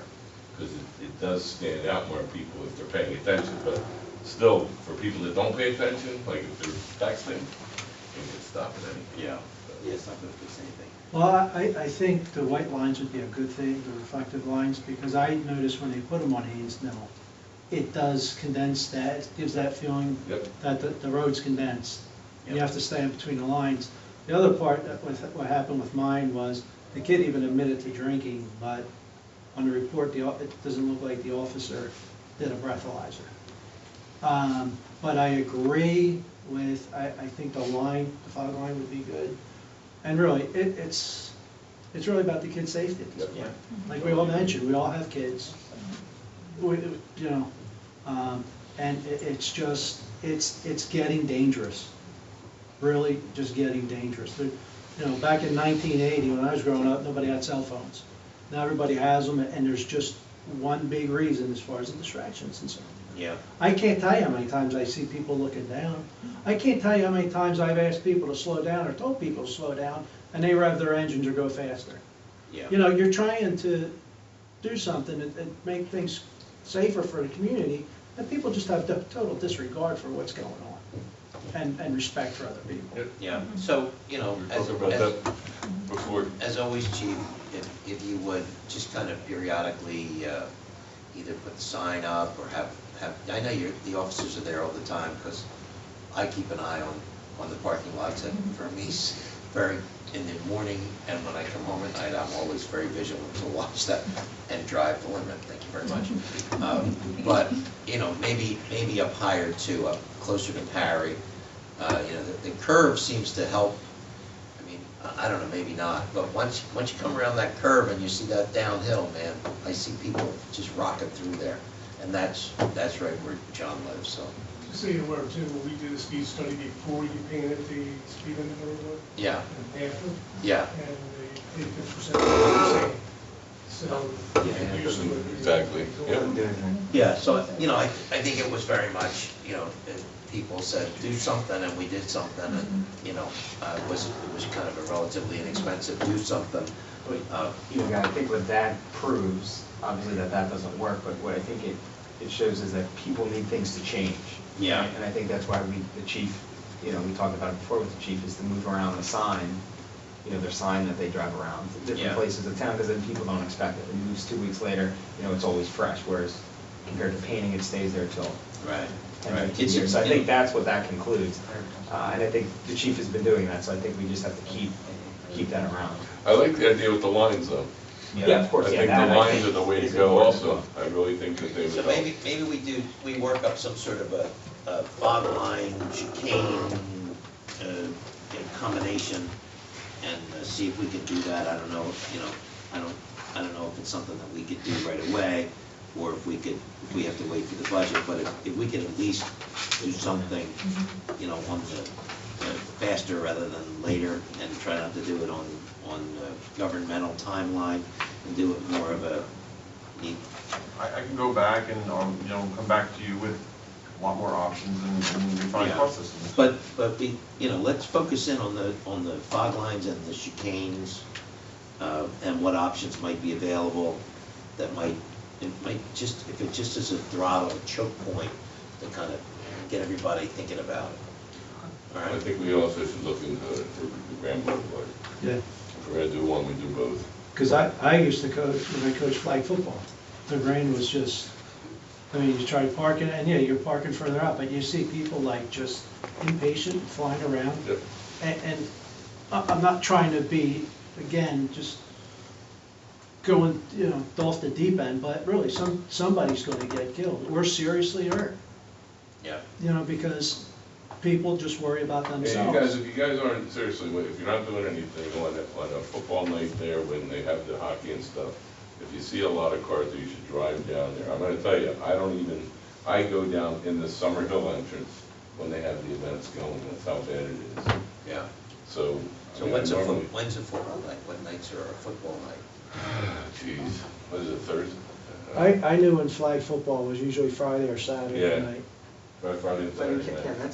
because it does stand out more to people if they're paying attention, but still, for people that don't pay attention, like if they're texting, they can stop at anything. Yeah, it's not gonna fix anything. Well, I think the white lines would be a good thing, the reflective lines, because I noticed when they put them on Haynes Mill, it does condense that, it gives that feeling that the road's condensed. You have to stay in between the lines. The other part, what happened with mine was, the kid even admitted to drinking, but on the report, it doesn't look like the officer did a breathalyzer. But I agree with, I think the fog line would be good. And really, it's really about the kid's safety. Yeah. Like we all mentioned, we all have kids. And it's just, it's getting dangerous. Really just getting dangerous. Back in 1980, when I was growing up, nobody had cell phones. Now everybody has them, and there's just one big reason as far as the distractions and so on. Yeah. I can't tell you how many times I see people looking down. I can't tell you how many times I've asked people to slow down or told people to slow down, and they rev their engines or go faster. Yeah. You know, you're trying to do something and make things safer for the community, and people just have total disregard for what's going on, and respect for other people. Yeah, so, you know, We were talking about that before. as always, Chief, if you would just kind of periodically either put the sign up or have, I know the officers are there all the time, because I keep an eye on the parking lots, and for me, very, in the morning and when I come home at night, I'm always very vigilant to watch that and drive the limit. Thank you very much. But, you know, maybe up higher too, up closer to Parry. You know, the curve seems to help. I mean, I don't know, maybe not, but once you come around that curve and you see that downhill, man, I see people just rocking through there. And that's right where John lives, so. Just so you're aware too, when we do the speed study before you painted the speed limit over Yeah, and after, yeah, and the 50% the same. So. Yeah, it doesn't- Exactly, yeah. yeah, so, you know, I think it was very much, you know, people said, do something, and we did something, and, you know, it was kind of a relatively inexpensive do something. You know, I think what that proves, obviously that doesn't work, but what I think it shows is that people need things to change. Yeah. And I think that's why the chief, you know, we talked about it before with the chief, is to move around the sign, you know, their sign that they drive around to different Yeah. places of town, because then people don't expect it. It moves 2 weeks later, you know, it's always fresh, whereas compared to painting, it stays there till Right. 10, Right. 15 years. So I think that's what that concludes. And I think the chief has been doing that, so I think we just have to keep that around. I like the idea with the lines though. Yeah, of course, I yeah. think that the I lines think are the way to is go important. also. I really think that they would So help. maybe we work up some sort of a fog line, chicane, combination, and see if we can do that. I don't know, you know, I don't know if it's something that we could do right away, or if we have to wait for the budget, but if we could at least do something, you know, on the faster rather than later, and try not to do it on governmental timeline, and do it more of a neat. I can go back and, you know, come back to you with a lot more options and refine Yeah. cost systems. But we, you know, let's focus in on the fog lines and the chicanes, and what options might be available that if it just is a throttle, a choke point, to kind of get everybody thinking about it. All I right? think we also should look into the Grande Blvd. Yeah, If we're gonna do one, we do both. because I used to coach, when I coached flag football, the rain was just, I mean, you try parking, and yeah, you're parking further out, but you see people like just impatient, flying around. Yep. And I'm not trying to be, again, just going, you know, off the deep end, but really, somebody's gonna get killed, or seriously hurt, Yeah. you know, because people just worry about Yeah, themselves. if you guys aren't, seriously, if you're not doing anything on a football night there when they have the hockey and stuff, if you see a lot of cars, you should drive down there. I'm gonna tell you, I go down in the Summerhill entrance when they have the events going, that's how bad it is. Yeah. So. I So mean, when's normally- a football night? What nights are a football night? Jeez, what is it, Thursday? I knew when flag football was usually Friday or Saturday Yeah. night. Friday and But Saturday again, night.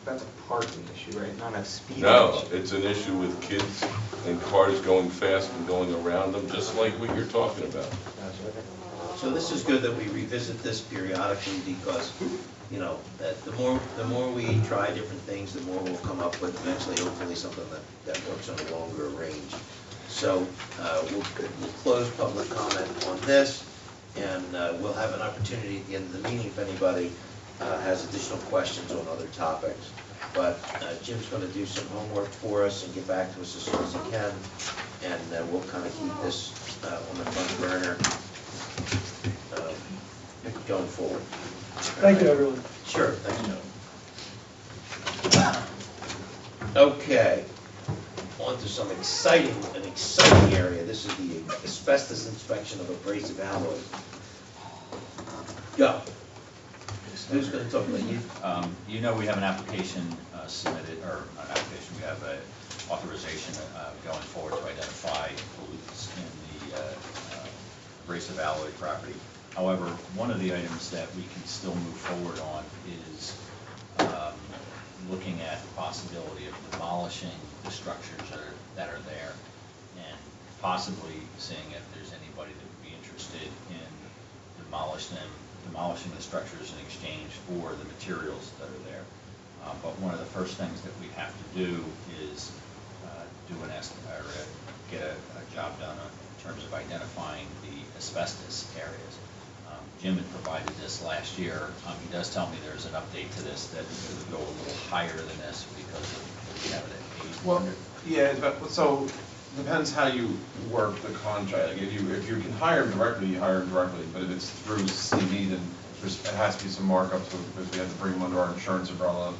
that's a parking issue, right? Not a speed No, issue. it's an issue with kids and cars going fast and going around them, just like what you're talking about. So this is good that we revisit this periodically, because, you know, that the more we try different things, the more we'll come up with eventually, hopefully, something that works on a longer range. So we'll close public comment on this, and we'll have an opportunity at the end of the meeting if anybody has additional questions on other topics. But Jim's going to do some homework for us and get back to us as soon as he can, and we'll kind of keep this on the front burner going forward. Thank you, everyone. Sure, thanks, Joe. Okay, on to some an exciting area. This is the asbestos inspection of abrasive alloys. Go. Who's going to talk about you? You know, we have an application submitted, or not application, we have a authorization going forward to identify pollutants in the abrasive alloy property. However, one of the items that we can still move forward on is looking at the possibility of demolishing the structures that are there, and possibly seeing if there's anybody that would be interested in demolishing the structures in exchange for the materials that are there. But one of the first things that we have to do is get a job done in terms of identifying the asbestos areas. Jim had provided this last year. He does tell me there's an update to this that it would go a little higher than this because we have it at 800. Well, yeah, so depends how you work the contract. Like if you can hire them directly, you hire them directly. But if it's through CV, then it has to be some markup to it because we have to bring them under our insurance umbrella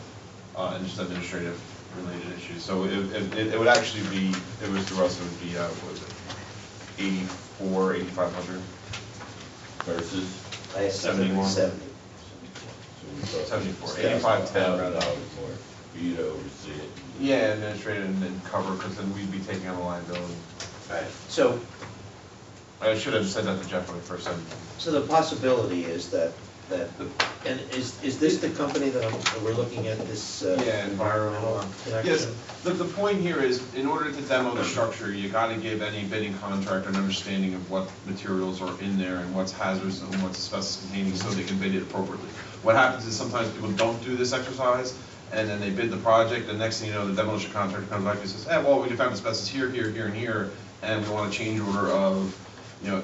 and just administrative related issues. So it would actually be, if it was through us, it would be what was it, 8,500 versus I have 71. 70. 74, $85,000 $85,000. more for you to oversee it. Yeah, administrative and then cover, because then we'd be taking on the liability. Right, so, I should have said that to Jeff when we first said. so the possibility is that, and is this the company that we're looking at, this Yeah, environmental connection? Yes, the point here is, in order to demo the structure, you gotta give any bidding contractor an understanding of what materials are in there and what's hazardous and what's asbestos containing, so they can bid it appropriately. What happens is sometimes people don't do this exercise, and then they bid the project, the next thing you know, the demolition contractor comes back and says, well, we found asbestos here, here, here, and here, and we want a change order of,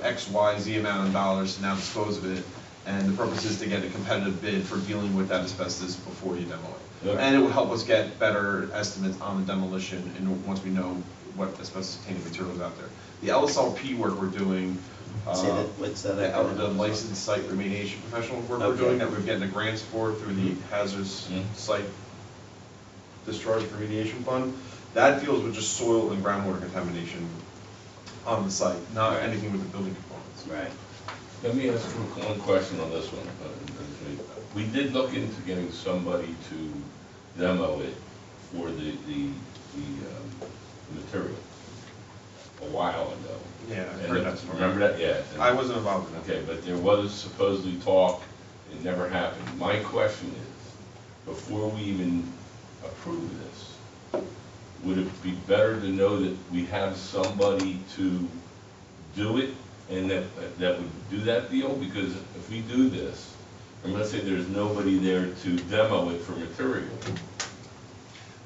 X, Y, Z amount of dollars to now dispose of it. And the purpose is to get a competitive bid for dealing with that asbestos before you demo it. Okay. And it will help us get better estimates on the demolition, and once we know what asbestos-containing material is out there. The LSLP work we're doing, What's that? the licensed site remediation professional work we're doing, that we're getting the grants for through the hazardous site discharge remediation fund, that deals with just soil and groundwater contamination on the site, not anything with the building components. Right. Let me ask you one question on this one. We did look into getting somebody to demo it for the material a while ago. Yeah, I And heard that story. remember that? Yeah. And- I wasn't involved in that. Okay, but there was supposedly talk, it never happened. My question is, before we even approve this, would it be better to know that we have somebody to do it and that would do that deal? Because if we do this, and let's say there's nobody there to demo it for material.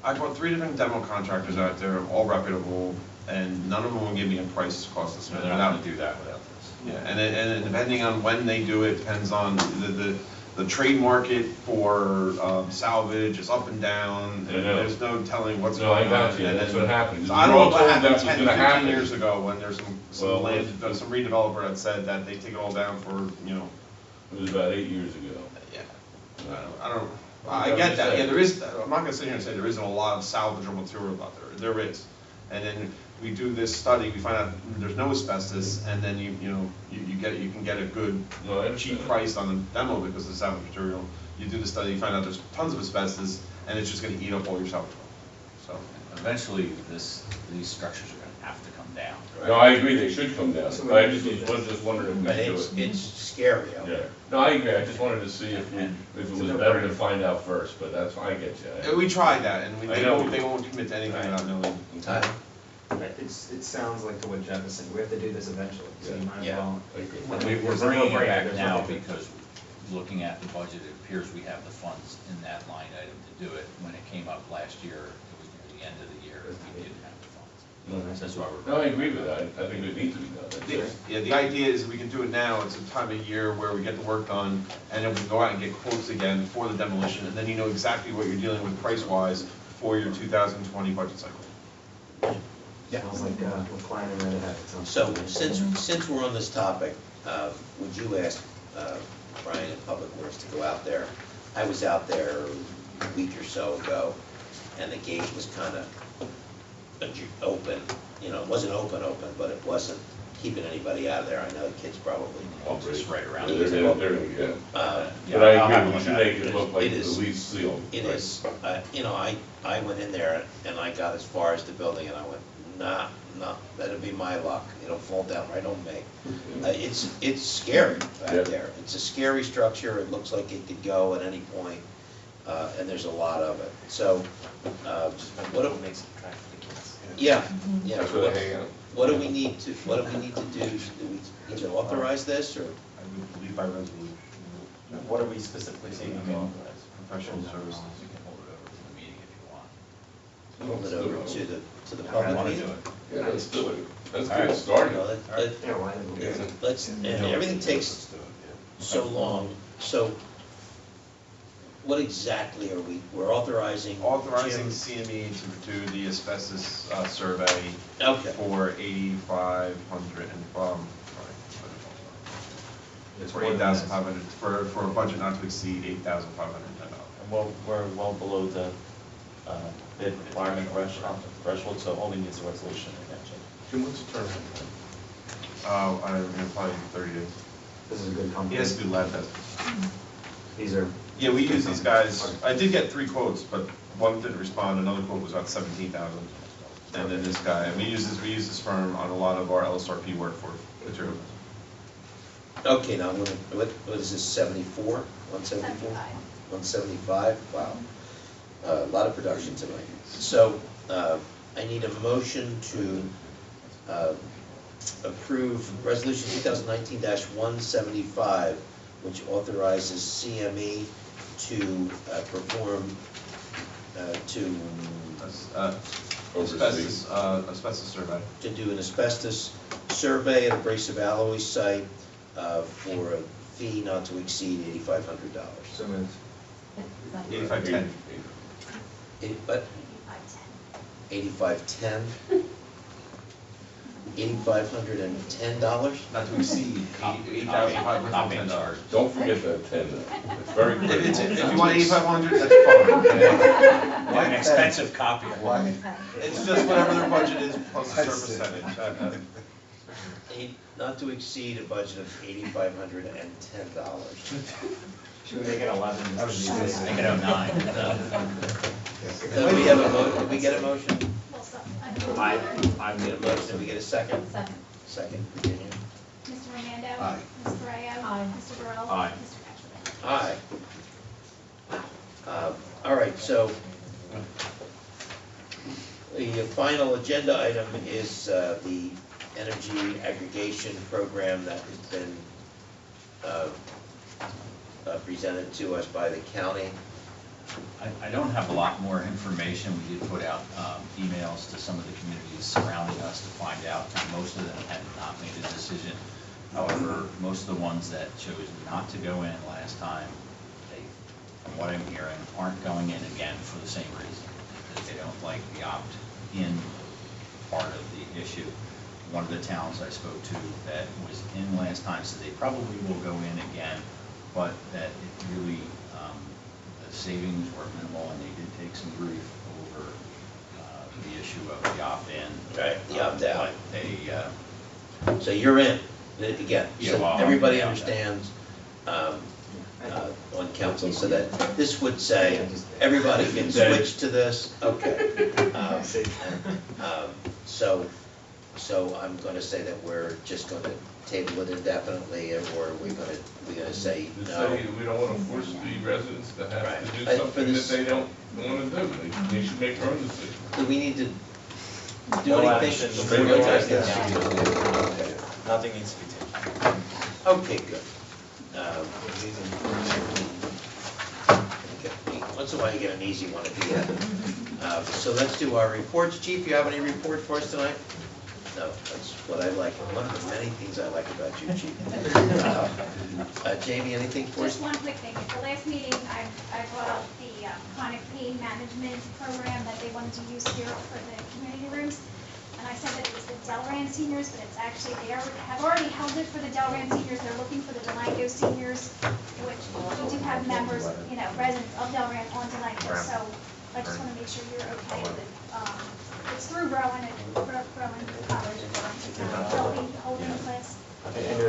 I brought 3 different demo contractors out there, all reputable, and none of them will give me a price cost estimate. They're not gonna do that without this. Yeah, and depending on when they do it, depends on the trade market for salvage is up and down, and I know. there's no telling what's No, I going on. got you, and that's then- what happened. So I don't We know were what told happened that was 10, gonna 15 happen. years ago, when there's Well, some redeveloper that said that they take it all down for, It was about 8 years ago. yeah. I get that, yeah, there is, I'm not gonna sit here and say there isn't a lot of salvageable material out there, there is. And then we do this study, we find out there's no asbestos, and then you can get a good, No, I understand cheap that. price on the demo because of the salvage material. You do the study, you find out there's tons of asbestos, and it's just gonna eat up all your salvage. So, Eventually, these structures are gonna have to come down. No, I agree, they should come down. I was just wondering if we But could do it's, it. it's scary out Yeah, there. no, I agree, I just wanted to see if it was better to find out first, but that's, I get you. we tried that, and I they know. won't commit to anything without knowing. Tyler? It sounds like to what Jeff is saying, we have to do this eventually, so you might as Yeah. well. I agree. We're There's a bringing it no-brainer, back there's now nothing. because looking at the budget, it appears we have the funds in that line item to do it. When it came up last year, it was near the end of the year, we didn't have the funds. That's why we're. No, I agree with that, I think it needs to be done. That's it. Yeah, the idea is we can do it now, it's a time of year where we get the work done, and then we can go out and get quotes again for the demolition, and then you know exactly what you're dealing with price-wise for your 2020 budget cycle. Sounds like we're planning right ahead. So, since we're on this topic, would you ask Brian in Public Works to go out there? I was out there a week or so ago, and the gate was kind of open. It wasn't open, but it wasn't keeping anybody out of there. I know the kids probably. Well, just right around. They're, there. yeah. Uh, But I I'll have agree, to we should look at make it look like It the is. least sealed. It is, I went in there and I got as far as the building and I went, Nah, that'd be my luck. It'll fall down right on me. It's scary Yeah. back there. It's a scary structure. It looks like it could go at any point, and there's a lot of it. So, what do, Makes it attractive to kids. yeah. That's where they hang out. What do we need to do? Do we need to authorize this, or? I would believe by resolution. What are we specifically seeking to authorize? Professional services. You can hold it over to the meeting if you want. Hold it over to the I public wanna meeting? do it. Yeah, let's do it. Let's All get it right. started. No, Yeah, why didn't we? Yeah. let's, and everything takes so long, so what exactly are we're authorizing? Authorizing Jim? CME to do the asbestos survey Okay, for 8,500 and, It's for 8,500, for a budget not to exceed $8,510. Well, we're well below the bid requirement threshold, so all we need is a resolution. Jim, what's the term? I'm gonna probably 30 days. This is a good company. He has to do lab tests. These are. Yeah, we use these guys, I did get 3 quotes, but one didn't respond, another quote was about 17,000. And then this guy, and we use this firm on a lot of our LSRP work for materials. okay, now, what is this, 74, 174? 175, wow. A lot of production tonight. So, I need a motion to approve Resolution 2019-175, which authorizes CME to perform, Asbestos survey. to do an asbestos survey at Abrasive Alloy site for a fee not to exceed $8,500. So moved. 8510. But 8510? $8,510? Not to exceed Not being $8,510. charged. Don't forget that 10, it's very critical. If you want 8,500, that's fine. An expensive copy. It's just whatever their budget is plus a certain percentage. Not to exceed a budget of $8,510. Should we make it 11? Make it 09. Did we get a motion? Well, so, We get a motion, did we get a second? Second. Second, Virginia. Mr. Romando? Aye. Ms. Correa? Aye. Mr. Burrell? Aye. Mr. Cattrick? Aye. All right, so the final agenda item is the energy aggregation program that has been presented to us by the county. I don't have a lot more information. We did put out emails to some of the communities surrounding us to find out. Most of them had not made a decision. However, most of the ones that chose not to go in last time, they, from what I'm hearing, aren't going in again for the same reason. That they don't like the opt-in part of the issue. One of the towns I spoke to that was in last time said they probably will go in again, but that it really, the savings were minimal, and they did take some grief over the issue of the opt-in. Right, the opt-out. But they, So you're in, again, Yeah, so well, everybody yeah. understands on council, so that this would say, everybody can switch to this, okay. So I'm gonna say that we're just gonna table it indefinitely, or we're gonna say To no. say we don't want to force the residents to have Right. to do For something that this- they don't want to do. They should make their own decision. Do we need to do No anything? action. before we take this? Okay. Nothing needs to be taken. Okay, good. Once in a while you get an easy one at the end. So let's do our reports. Chief, you have any report for us tonight? No, that's what I like, one of the many things I like about you, Chief. Jamie, anything for us? Just one quick thing. At the last meeting, I brought up the chronic pain management program that they wanted to use here for the community rooms. And I said that it was the Delran seniors, but it's actually, have already held it for the Delran seniors. They're looking for the Delanco seniors, which we do have members, residents of Delran on Delanco. So I just want to make sure you're okay with it. It's through Rowan and Rowan College. They'll be holding the class. I know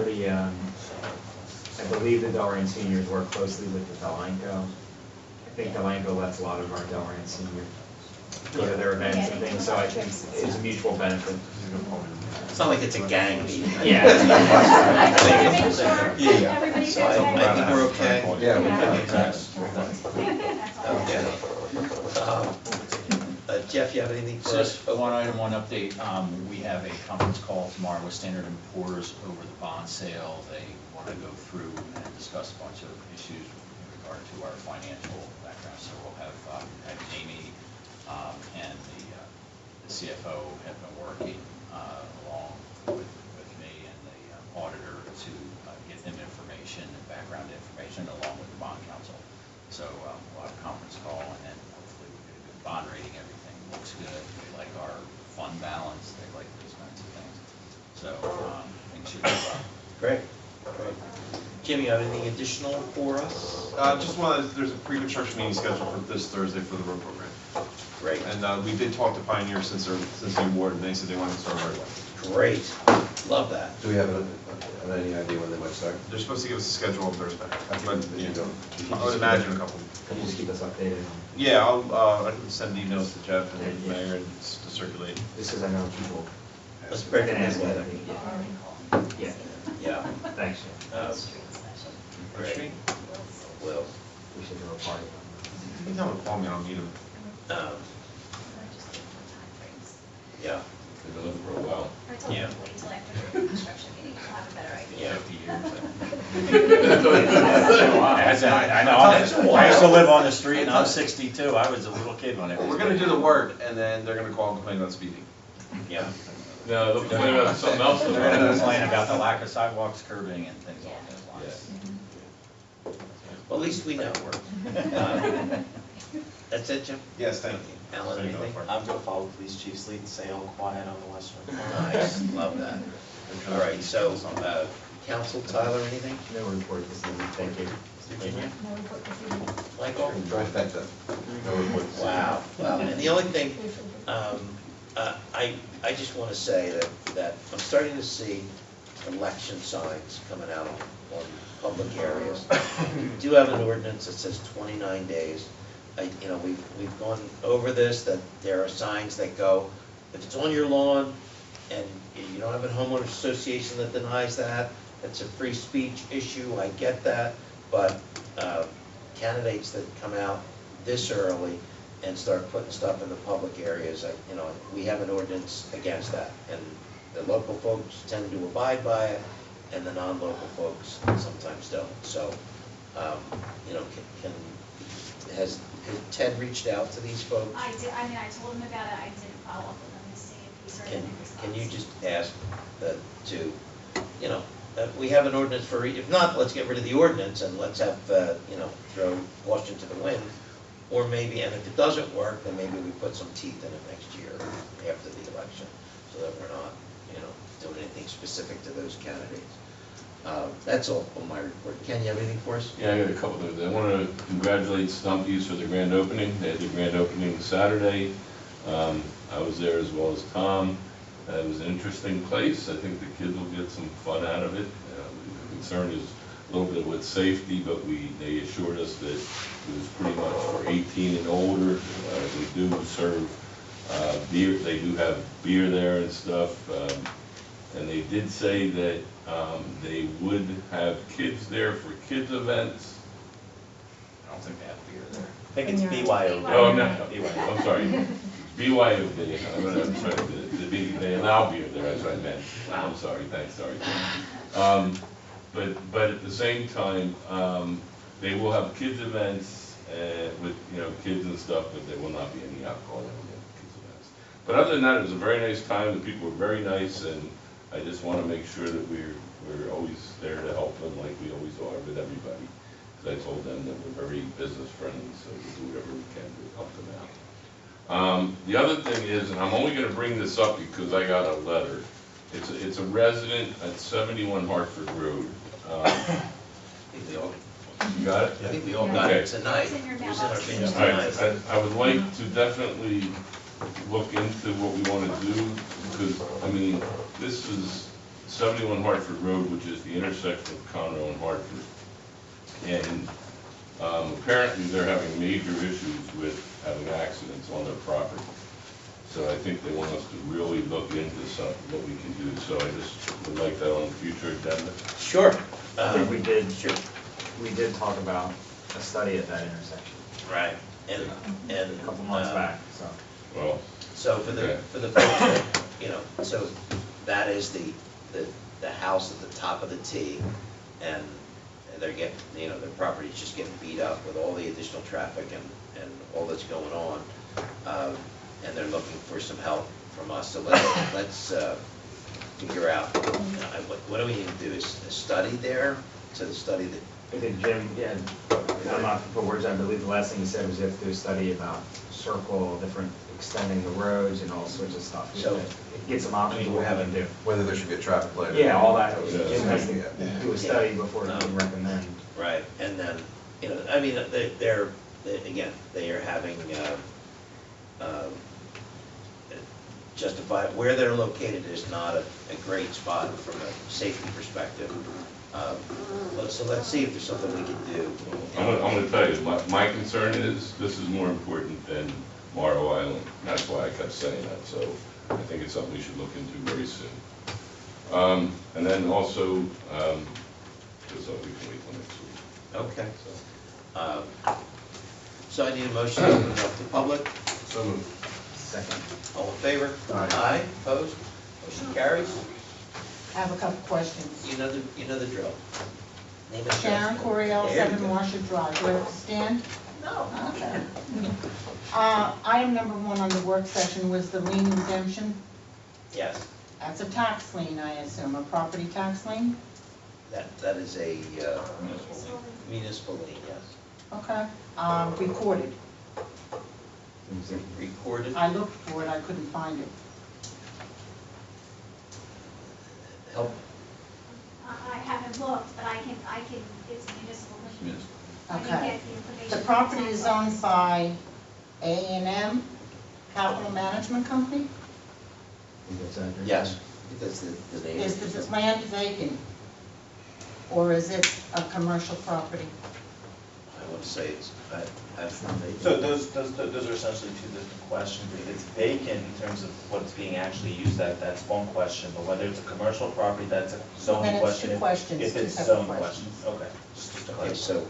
I believe the Delran seniors work closely with the Delanco. I think Delanco lets a lot of our Delran seniors go to their events and things, so I think it's a mutual benefit. It's not like it's a gang meeting. Yeah. I just wanted to make sure Yeah. everybody's So I think we're okay. Yeah, we That's all. Okay. Jeff, you have anything for us? Just one item, one update. We have a conference call tomorrow with Standard & Poor's over the bond sale. They want to go through and discuss a bunch of issues in regard to our financial background. So we'll have Amy and the CFO have been working along with me and the auditor to get them information and background information along with the bond counsel. So we'll have a conference call and then hopefully we'll get a good bond rating. Everything looks good. They like our fund balance. They like those kinds of things. So things should go well. Great, great. Jim, you have anything additional for us? Just there's a pre-construction meeting scheduled for this Thursday for the road program. Great. And we did talk to Pioneer since the award, and they said they wanted to start right away. Great. Love that. Do we have any idea when they might start? They're supposed to give us a schedule on Thursday. But, There you go. I would imagine a couple. Can you just keep us updated? Yeah, I can send emails to Jeff and the mayor and to circulate. Just because I know people. Let's break it Ask down. that, I think, yeah. Yeah. Thanks. Great. Will. We should do a party. You can call me, I'll meet him. Yeah. They've been looking for a while. I told Yeah. them to wait till after the construction meeting, you'll have a better idea. 50 years. I know, I used to live on the street and I'm 62, I was a little kid when it was. We're gonna do the work, and then they're gonna call and complain about speeding. Yeah. No, they'll complain about something else. They're gonna complain about the lack of sidewalks, curbing and things along those lines. Well, at least we know. That's it, Jim? Yes, thank you. Alan, anything? I'm gonna follow Police Chief Lead, stay all quiet on the western front. Nice, love that. All right, so, Council, Tyler, anything? No report this evening, thank you. Virginia? No report this evening. Michael? Trifecta. No report. Wow, well, and the only thing, I just want to say that I'm starting to see election signs coming out on public areas. We do have an ordinance that says 29 days. We've gone over this, that there are signs that go, if it's on your lawn and you don't have a homeowners association that denies that, it's a free speech issue, I get that, but candidates that come out this early and start putting stuff in the public areas, we have an ordinance against that. And the local folks tend to abide by it, and the non-local folks sometimes don't. So, has Ted reached out to these folks? I did, I told him about it, I didn't follow up with him to see if he's heard any response. Can you just ask we have an ordinance for, if not, let's get rid of the ordinance and let's have, throw caution to the wind. Or maybe, and if it doesn't work, then maybe we put some teeth in it next year after the election, so that we're not, doing anything specific to those candidates. That's all on my report. Ken, you have anything for us? Yeah, I got a couple of things. I want to congratulate Stumpy's for the grand opening. They had the grand opening Saturday. I was there as well as Tom. It was an interesting place. I think the kids will get some fun out of it. The concern is a little bit with safety, but they assured us that it was pretty much for 18 and older. They do serve beer. They do have beer there and stuff. And they did say that they would have kids there for kids events. I don't think they have beer there. I think it's BYO. Oh, no, I'm sorry. BYOB, I'm sorry, they allow beer there, that's what I meant. I'm sorry, thanks, sorry. But at the same time, they will have kids events with, kids and stuff, but there will not be any alcohol at the kids events. But other than that, it was a very nice time, the people were very nice, and I just want to make sure that we're always there to help them like we always are with everybody. Because I told them that we're very business friendly, so we'll do whatever we can to help them out. The other thing is, and I'm only going to bring this up because I got a letter. It's a resident at 71 Hartford Road. I think we all, You got it? I think we all got it tonight. It's in your It was in our mailbox. things All right, tonight. I would like to definitely look into what we want to do, because, this is 71 Hartford Road, which is the intersection of Conroe and Hartford. And Apparently, they're having major issues with having accidents on their property. So I think they want us to really look into what we can do. So I just would like that on the future agenda. Sure. I think we did, Sure. we did talk about a study at that intersection Right. And a couple months back, so. Well, So for the, Okay. for the folks that, you know, so that is the house at the top of the T, and they're getting, you know, their property's just getting beat up with all the additional traffic and all that's going on. And they're looking for some help from us, so let's figure out, what do we need to do, is a study there, to the study that, I think Jim, yeah, I'm not to put words, I believe the last thing he said was you have to do a study about circle, different, extending the roads and all sorts of stuff. So- Get some options of what we can do. Whether there should be a traffic light. Yeah, all that, Yeah. Jim has to do a study before he can recommend. right, and then, you know, I mean, again, they are having, justify, where they're located is not a great spot from a safety perspective. So let's see if there's something we can do. I'm gonna tell you, my concern is, this is more important than Morrow Island. That's why I kept saying that, so I think it's something we should look into very soon. And then also, just so we can wait till next week. Okay. So I need a motion to open it up to public. So moved. Second. All in favor? Aye. Opposed? Motion carries. I have a couple questions. You know the drill. Name and Sharon address. Coriel, There you 7 go. Marshall Drive. Do I have to stand? No. Okay. Item number 1 on the work session was the lien redemption. Yes, That's a tax lien, I assume, a property tax lien? that is a municipal lien, yes. Okay. Recorded. Recorded. I looked for it, I couldn't find it. Help. I haven't looked, but I can, it's municipal. I can Okay. get the information. The property is owned by A&M Capital Management Company? Yes, that's the name. Is the land vacant? Or is it a commercial property? I want to say it's, So those are essentially two different questions. If it's vacant in terms of what's being actually used at, that's one question, but whether it's a commercial property, that's a zoning Then it's question. two questions, If two it's separate zoning questions. questions, okay. Just to okay, clarify. so,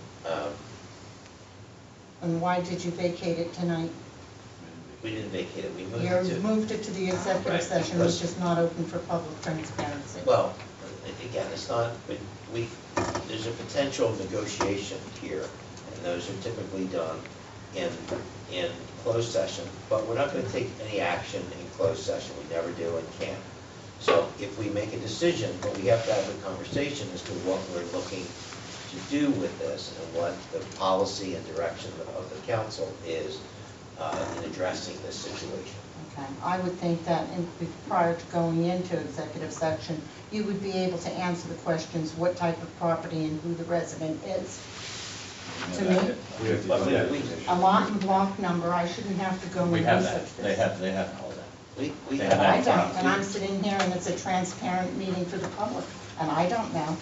And why did you vacate it tonight? we didn't vacate it, we moved You it to. moved it to the executive Right, session, because- which is not open for public transparency. Well, again, it's not, but there's a potential negotiation here, and those are typically done in closed session, but we're not gonna take any action in closed session, we never do and can't. So if we make a decision, but we have to have a conversation as to what we're looking to do with this and what the policy and direction of the council is in addressing this situation. Okay, I would think that prior to going into executive section, you would be able to answer the questions, what type of property and who the resident is. To me, We have to do that. a lot and block number, I shouldn't have to go and We research have this. that, they have all that. We They have. have I don't, and I'm sitting here and it's a transparent meeting for the public, and I don't know.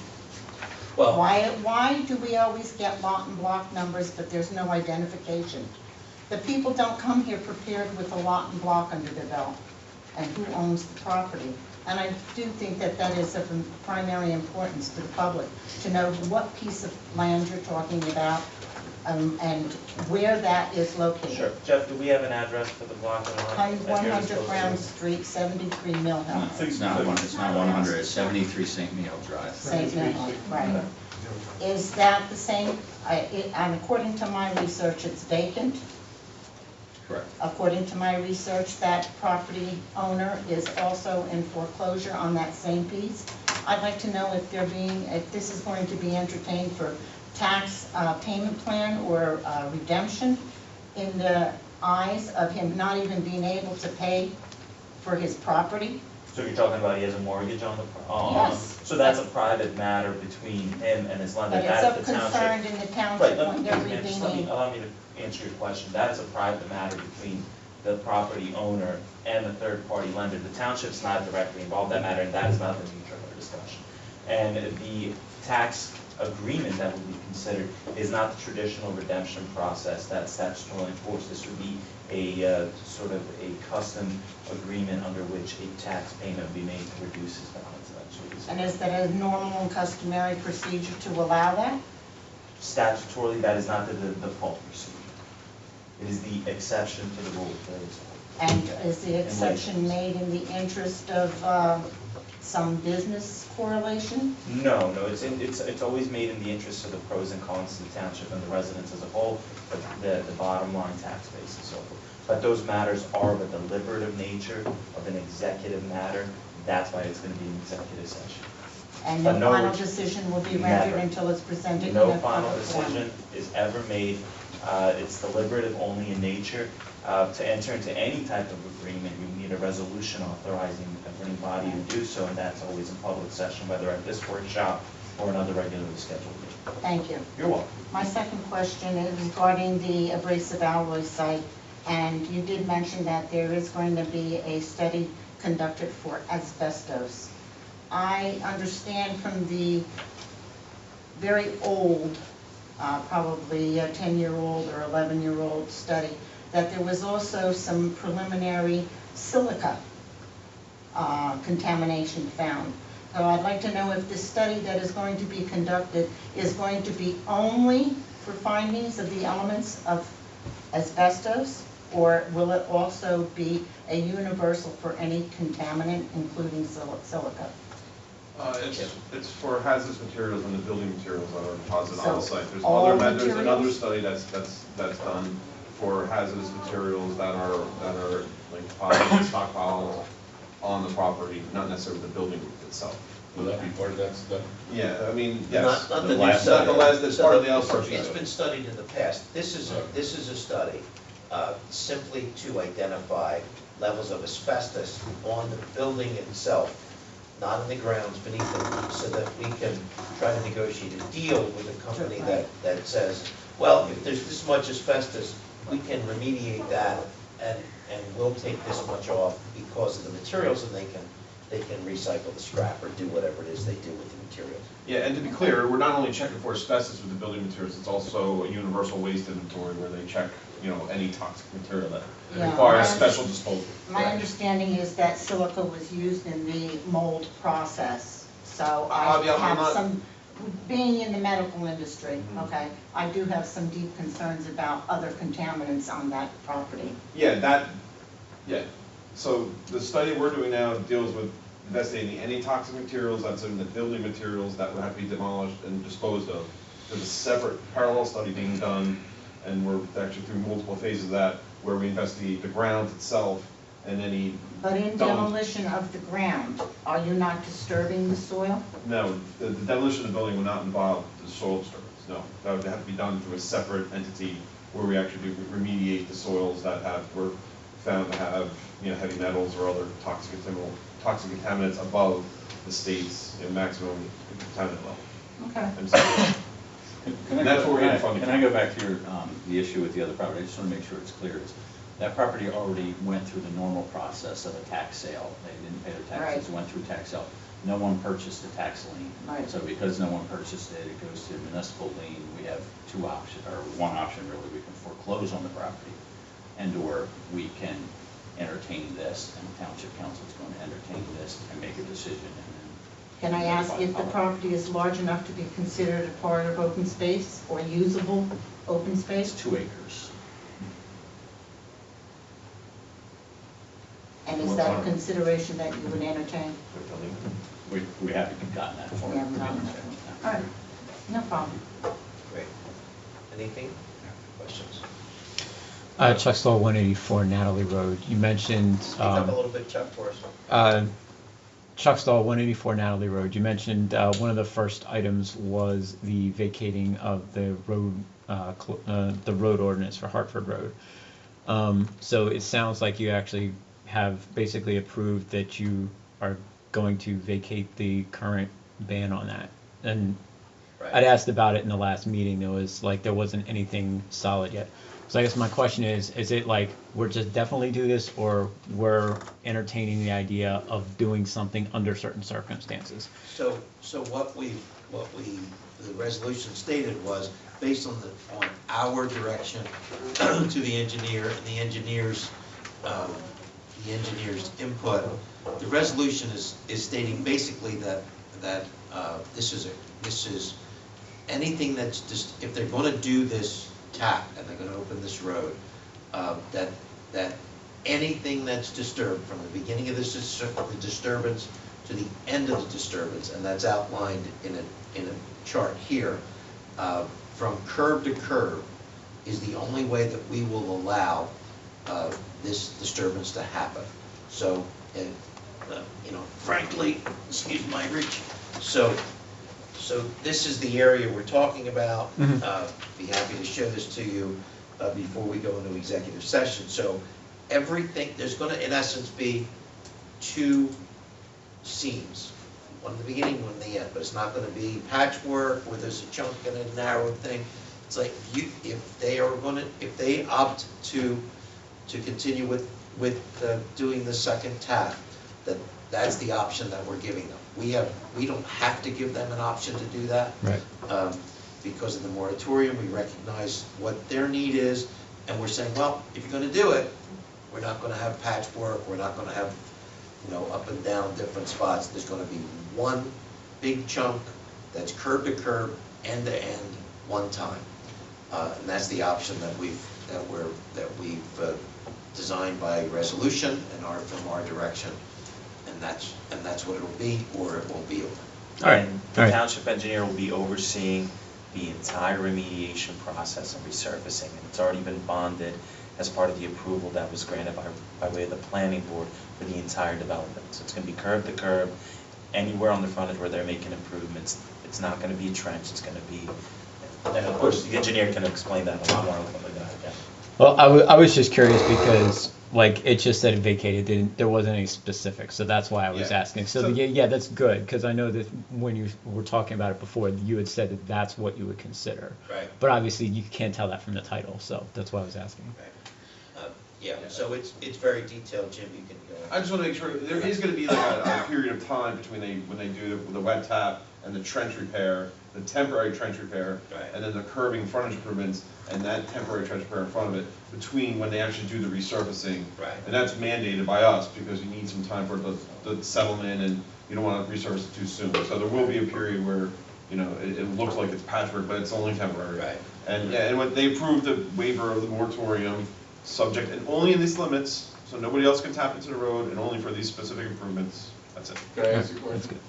Well, Why do we always get lot and block numbers, but there's no identification? The people don't come here prepared with a lot and block under their belt, and who owns the property. And I do think that that is of primary importance to the public, to know what piece of land you're talking about, and where that is located. Sure. Jeff, do we have an address for the block and lot? 100 Brown Street, 73 Mill Hill, It's not 100, it's 73 St. Miel Drive. St. Mill Hill, right. Is that the same, and according to my research, it's vacant? Correct. According to my research, that property owner is also in foreclosure on that same piece. I'd like to know if if this is going to be entertained for tax payment plan or redemption in the eyes of him not even being able to pay for his property. So you're talking about he has a mortgage on the, Yes. So that's a private matter between him and his lender, But it's that of the township. concern in the Right, township let when me, they're just let me, redeeming. allow me to answer your question. That is a private matter between the property owner and the third-party lender. The township's not directly involved in that matter, and that is not the nature of our discussion. And the tax agreement that will be considered is not the traditional redemption process that's statutorily enforced. This would be a sort of a custom agreement under which a tax payment would be made to reduce his balance eventually. And is that a normal and customary procedure to allow that? Statutorily, that is not the default procedure. It is the exception to the rule of thirds. And is the exception made in the interest of some business correlation? No, it's always made in the interest of the pros and cons to the township and the residents as a whole, but the bottom line tax base and so forth. But those matters are of a deliberative nature, of an executive matter. That's why it's going to be an executive session. And But no no, final decision will be rendered never. until it's presented in No a final public forum? decision is ever made. It's deliberative only in nature. To enter into any type of agreement, you need a resolution authorizing the governing body to do so, and that's always in public session, whether at this workshop or another regularly scheduled meeting. Thank you. You're welcome. My second question is regarding the Abrasive Alloy site, and you did mention that there is going to be a study conducted for asbestos. I understand from the very old, probably a 10-year-old or 11-year-old study, that there was also some preliminary silica contamination found. So I'd like to know if this study that is going to be conducted is going to be only for findings of the elements of asbestos, or will it also be a universal for any contaminant, including silica? It's for hazardous materials and the building materials that are deposited on the So, site. There's all there's another materials? study that's done for hazardous materials that are like deposited in stockpiles on the property, not necessarily the building itself. Will that be part of that stuff? Yeah, I mean, yes. Not the new Not study. the last, that's part of the L-STAR It's study. been studied in the past. This is a study simply to identify levels of asbestos on the building itself, not in the grounds beneath it, so that we can try to negotiate a deal with a company that says, well, if there's this much asbestos, we can remediate that and we'll take this much off because of the materials, and they can recycle the scrap or do whatever it is they do with the materials. Yeah, and to be clear, we're not only checking for asbestos with the building materials, it's also a universal waste inventory where they check, any toxic material that Yeah, requires my special disposal. My understanding is that silica was used in the mold process, so I Yeah, I'm have not- some, being in the medical industry, Mhm. okay, I do have some deep concerns about other contaminants on that property. Yeah, so the study we're doing now deals with investigating any toxic materials that's in the building materials that would have to be demolished and disposed of. There's a separate parallel study being done, and we're actually through multiple phases of that, where we investigate the ground itself and any. But in demolition of the ground, are you not disturbing the soil? No, the demolition of the building would not involve the soil disturbance, no. That would have to be done through a separate entity where we actually do remediate the soils that were found to have, heavy metals or other toxic contaminants above the state's maximum contaminant level. Okay. That's what we're getting funding. Can I go back to your, the issue with the other property? I just want to make sure it's clear. That property already went through the normal process of a tax sale. They didn't pay their taxes, went through tax sale. No one purchased a tax lien. Right. So because no one purchased it, it goes to municipal lien. We have two options, or one option really. We can foreclose on the property, and/or we can entertain this, and township council is going to entertain this and make a decision. Can I ask if the property is large enough to be considered a part of open space or usable open space? It's 2 acres. And is that a consideration that you would entertain? We haven't gotten that far. We haven't gotten that far. All right, no problem. Great. Anything? Questions? Chuck Stoll, 184 Natalie Road. You mentioned. Speak up a little bit, Chuck, for us. Chuck Stoll, 184 Natalie Road. You mentioned one of the first items was the vacating of the road ordinance for Hartford Road. So it sounds like you actually have basically approved that you are going to vacate the current ban on that. And Right. I'd asked about it in the last meeting. There wasn't anything solid yet. So I guess my question is it like we're just definitely do this, or we're entertaining the idea of doing something under certain circumstances? So what we've the resolution stated was, based on our direction to the engineer and the engineer's input, the resolution is stating basically that this is anything that's just, if they're gonna do this tap and they're gonna open this road, that anything that's disturbed from the beginning of the disturbance to the end of the disturbance, and that's outlined in a chart here, from curb to curb is the only way that we will allow this disturbance to happen. So, frankly, excuse my reach. So this is the area we're talking about. Be happy to show this to you before we go into executive session. So everything, there's going to, in essence, be two seams. One in the beginning, one in the end, but it's not going to be patchwork where there's a chunk and a narrow thing. It's like if they opt to continue with doing the second tap, that's the option that we're giving them. We don't have to give them an option to do that. Right. Because of the moratorium, we recognize what their need is, and we're saying, well, if you're going to do it, we're not going to have patchwork. We're not going to have, up and down different spots. There's going to be one big chunk that's curb to curb, end to end, one time, and that's the option that we've designed by resolution and from our direction, and that's what it'll be, or it won't be. All right. The township engineer will be overseeing the entire remediation process and resurfacing, and it's already been bonded as part of the approval that was granted by way of the planning board for the entire development. So it's going to be curb to curb, anywhere on the frontage where they're making improvements. It's not going to be a trench, it's going to be, and of course, the engineer can explain that a lot more eloquently than I can. Well, I was just curious because, like, it just said it vacated, there wasn't any specifics, so that's why I was asking. So yeah, that's good, because I know that when you were talking about it before, you had said that that's what you would consider. Right. But obviously, you can't tell that from the title, so that's why I was asking. Right. So it's very detailed, Jim, you can go. I just want to make sure, there is going to be like a period of time between when they do the wet tap and the trench repair, the temporary trench repair, and then the curbing frontage improvements, and that temporary trench repair in front of it, between when they actually do the resurfacing. Right. And that's mandated by us, because you need some time for the settlement, and you don't want to resurface it too soon. So there will be a period where, it looks like it's patchwork, but it's only temporary. Right. And when they approved the waiver of the moratorium, subject, and only in these limits, so nobody else can tap into the road, and only for these specific improvements, that's it. Can I ask you a question?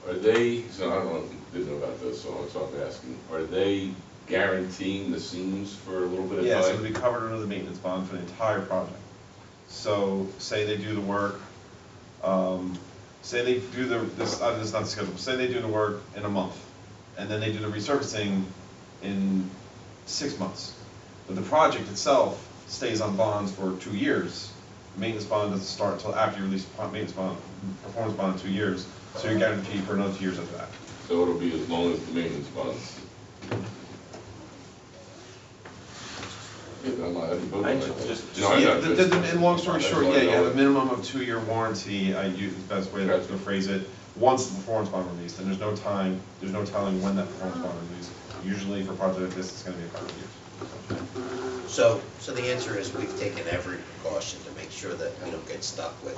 Are they, so I don't know, didn't know about this, so I'm asking, are they guaranteeing the seams for a little bit of time? Yes, it'll be covered under the maintenance bond for the entire project. So, say they do the work, say they do this is not the schedule, say they do the work in a month, and then they do the resurfacing in 6 months. But the project itself stays on bonds for 2 years. The maintenance bond doesn't start until after you release the maintenance bond, performance bond in 2 years, so you're guaranteed for another 2 years after that. So it'll be as long as the maintenance bonds. And long story short, you have a minimum of 2-year warranty. I use the best way to phrase it. Once the performance bond released, and there's no telling when that performance bond released. Usually for a project like this, it's going to be a couple of years. So the answer is we've taken every precaution to make sure that we don't get stuck with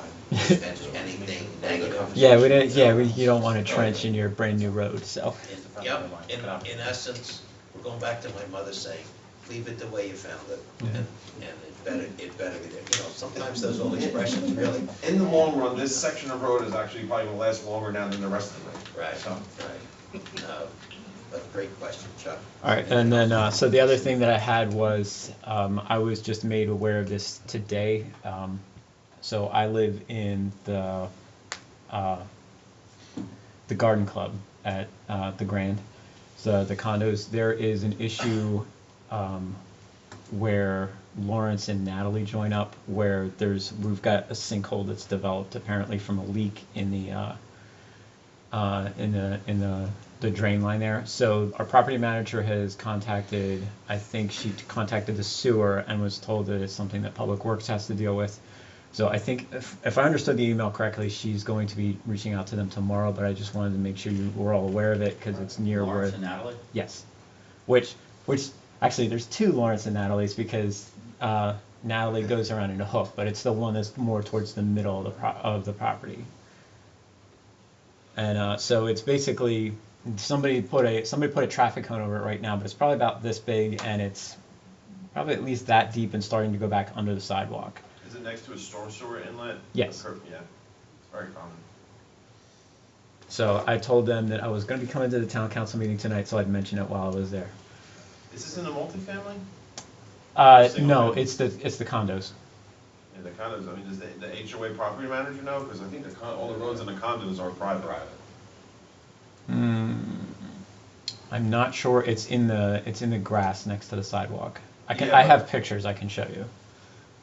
anything negative. Yeah, we didn't. Yeah, you don't want a trench in your brand new road. So. In essence, we're going back to my mother saying, leave it the way you found it, and it better be there. Sometimes those old expressions really. In the long run, this section of road is actually probably going to last longer now than the rest of the road. Right. So. Right. But great question, Chuck. All right, and then so the other thing that I had was I was just made aware of this today. So I live in the garden club at the Grande. So the condos, there is an issue where Lawrence and Natalie join up, where we've got a sinkhole that's developed apparently from a leak in the drain line there. So our property manager has contacted, I think she contacted the sewer and was told that it's something that Public Works has to deal with. So I think, if I understood the email correctly, she's going to be reaching out to them tomorrow, but I just wanted to make sure you were all aware of it, because it's near where. Lawrence and Natalie? Yes. Which, actually, there's two Lawrence and Natalie's, because Natalie goes around in a hook, but it's the one that's more towards the middle of the property. And so it's basically, somebody put a traffic cone over it right now, but it's probably about this big, and it's probably at least that deep and starting to go back under the sidewalk. Is it next to a storm sewer inlet? Yes. Yeah, it's very common. So I told them that I was going to be coming to the town council meeting tonight, so I'd mention it while I was there. Is this in the multifamily? No, it's the condos. Yeah, the condos, I mean, does the HOA property manager know? Because I think all the roads in the condos are private. I'm not sure. It's in the grass next to the sidewalk. I Yeah, have pictures I can show you.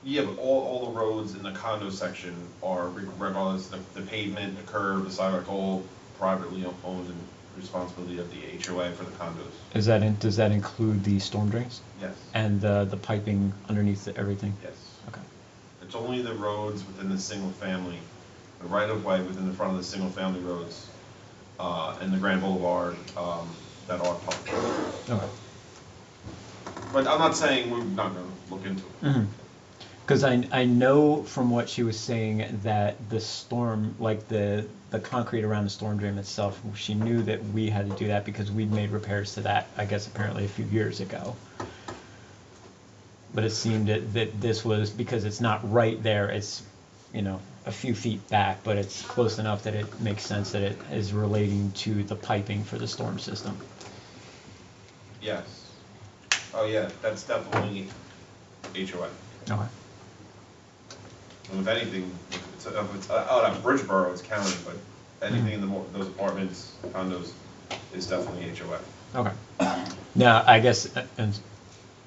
Yeah, but all the roads in the condo section are, regardless, the pavement, the curb, the sidewalk, all privately owned and responsibility of the HOA for the condos. Does that include the storm drains? Yes. And the piping underneath everything? Yes. Okay. It's only the roads within the single family, the right of way within the front of the single family roads, and the Grande Blvd, that are public. Okay. But I'm not saying we're not gonna look into it. Because I know from what she was saying that the storm, like the concrete around the storm drain itself, she knew that we had to do that because we'd made repairs to that, I guess apparently a few years ago. But it seemed that this was, because it's not right there, it's, a few feet back, but it's close enough that it makes sense that it is relating to the piping for the storm system. Yes. Oh, yeah, that's definitely HOA. Okay. And if anything, if it's out on Bridgeboro, it's county, but anything in those apartments, condos, is definitely HOA. Okay. Now, I guess, and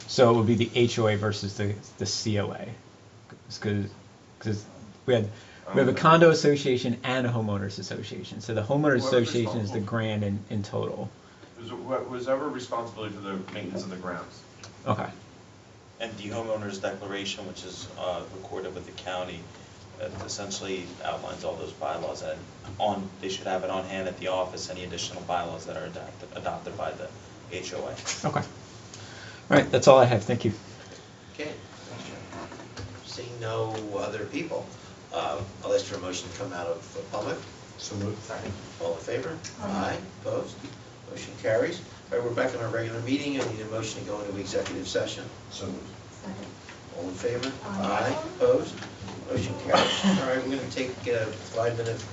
so it would be the HOA versus the COA, because we have a condo association and a homeowners association. So the homeowners association is the grand in total. Was ever responsibility for the maintenance of the grounds? Okay. And the homeowner's declaration, which is recorded with the county, essentially outlines all those bylaws, and they should have it on hand at the office, any additional bylaws that are adopted by the HOA. Okay. All right, that's all I have. Thank you. Okay. Seeing no other people, I'll ask for a motion to come out of public. So moved. Second. All in favor? Aye. Opposed? Motion carries. All right, we're back on our regular meeting. I need a motion to go into executive session. So moved. Second. All in favor? Aye. Opposed? Motion carries. All right, we're going to take a 5-minute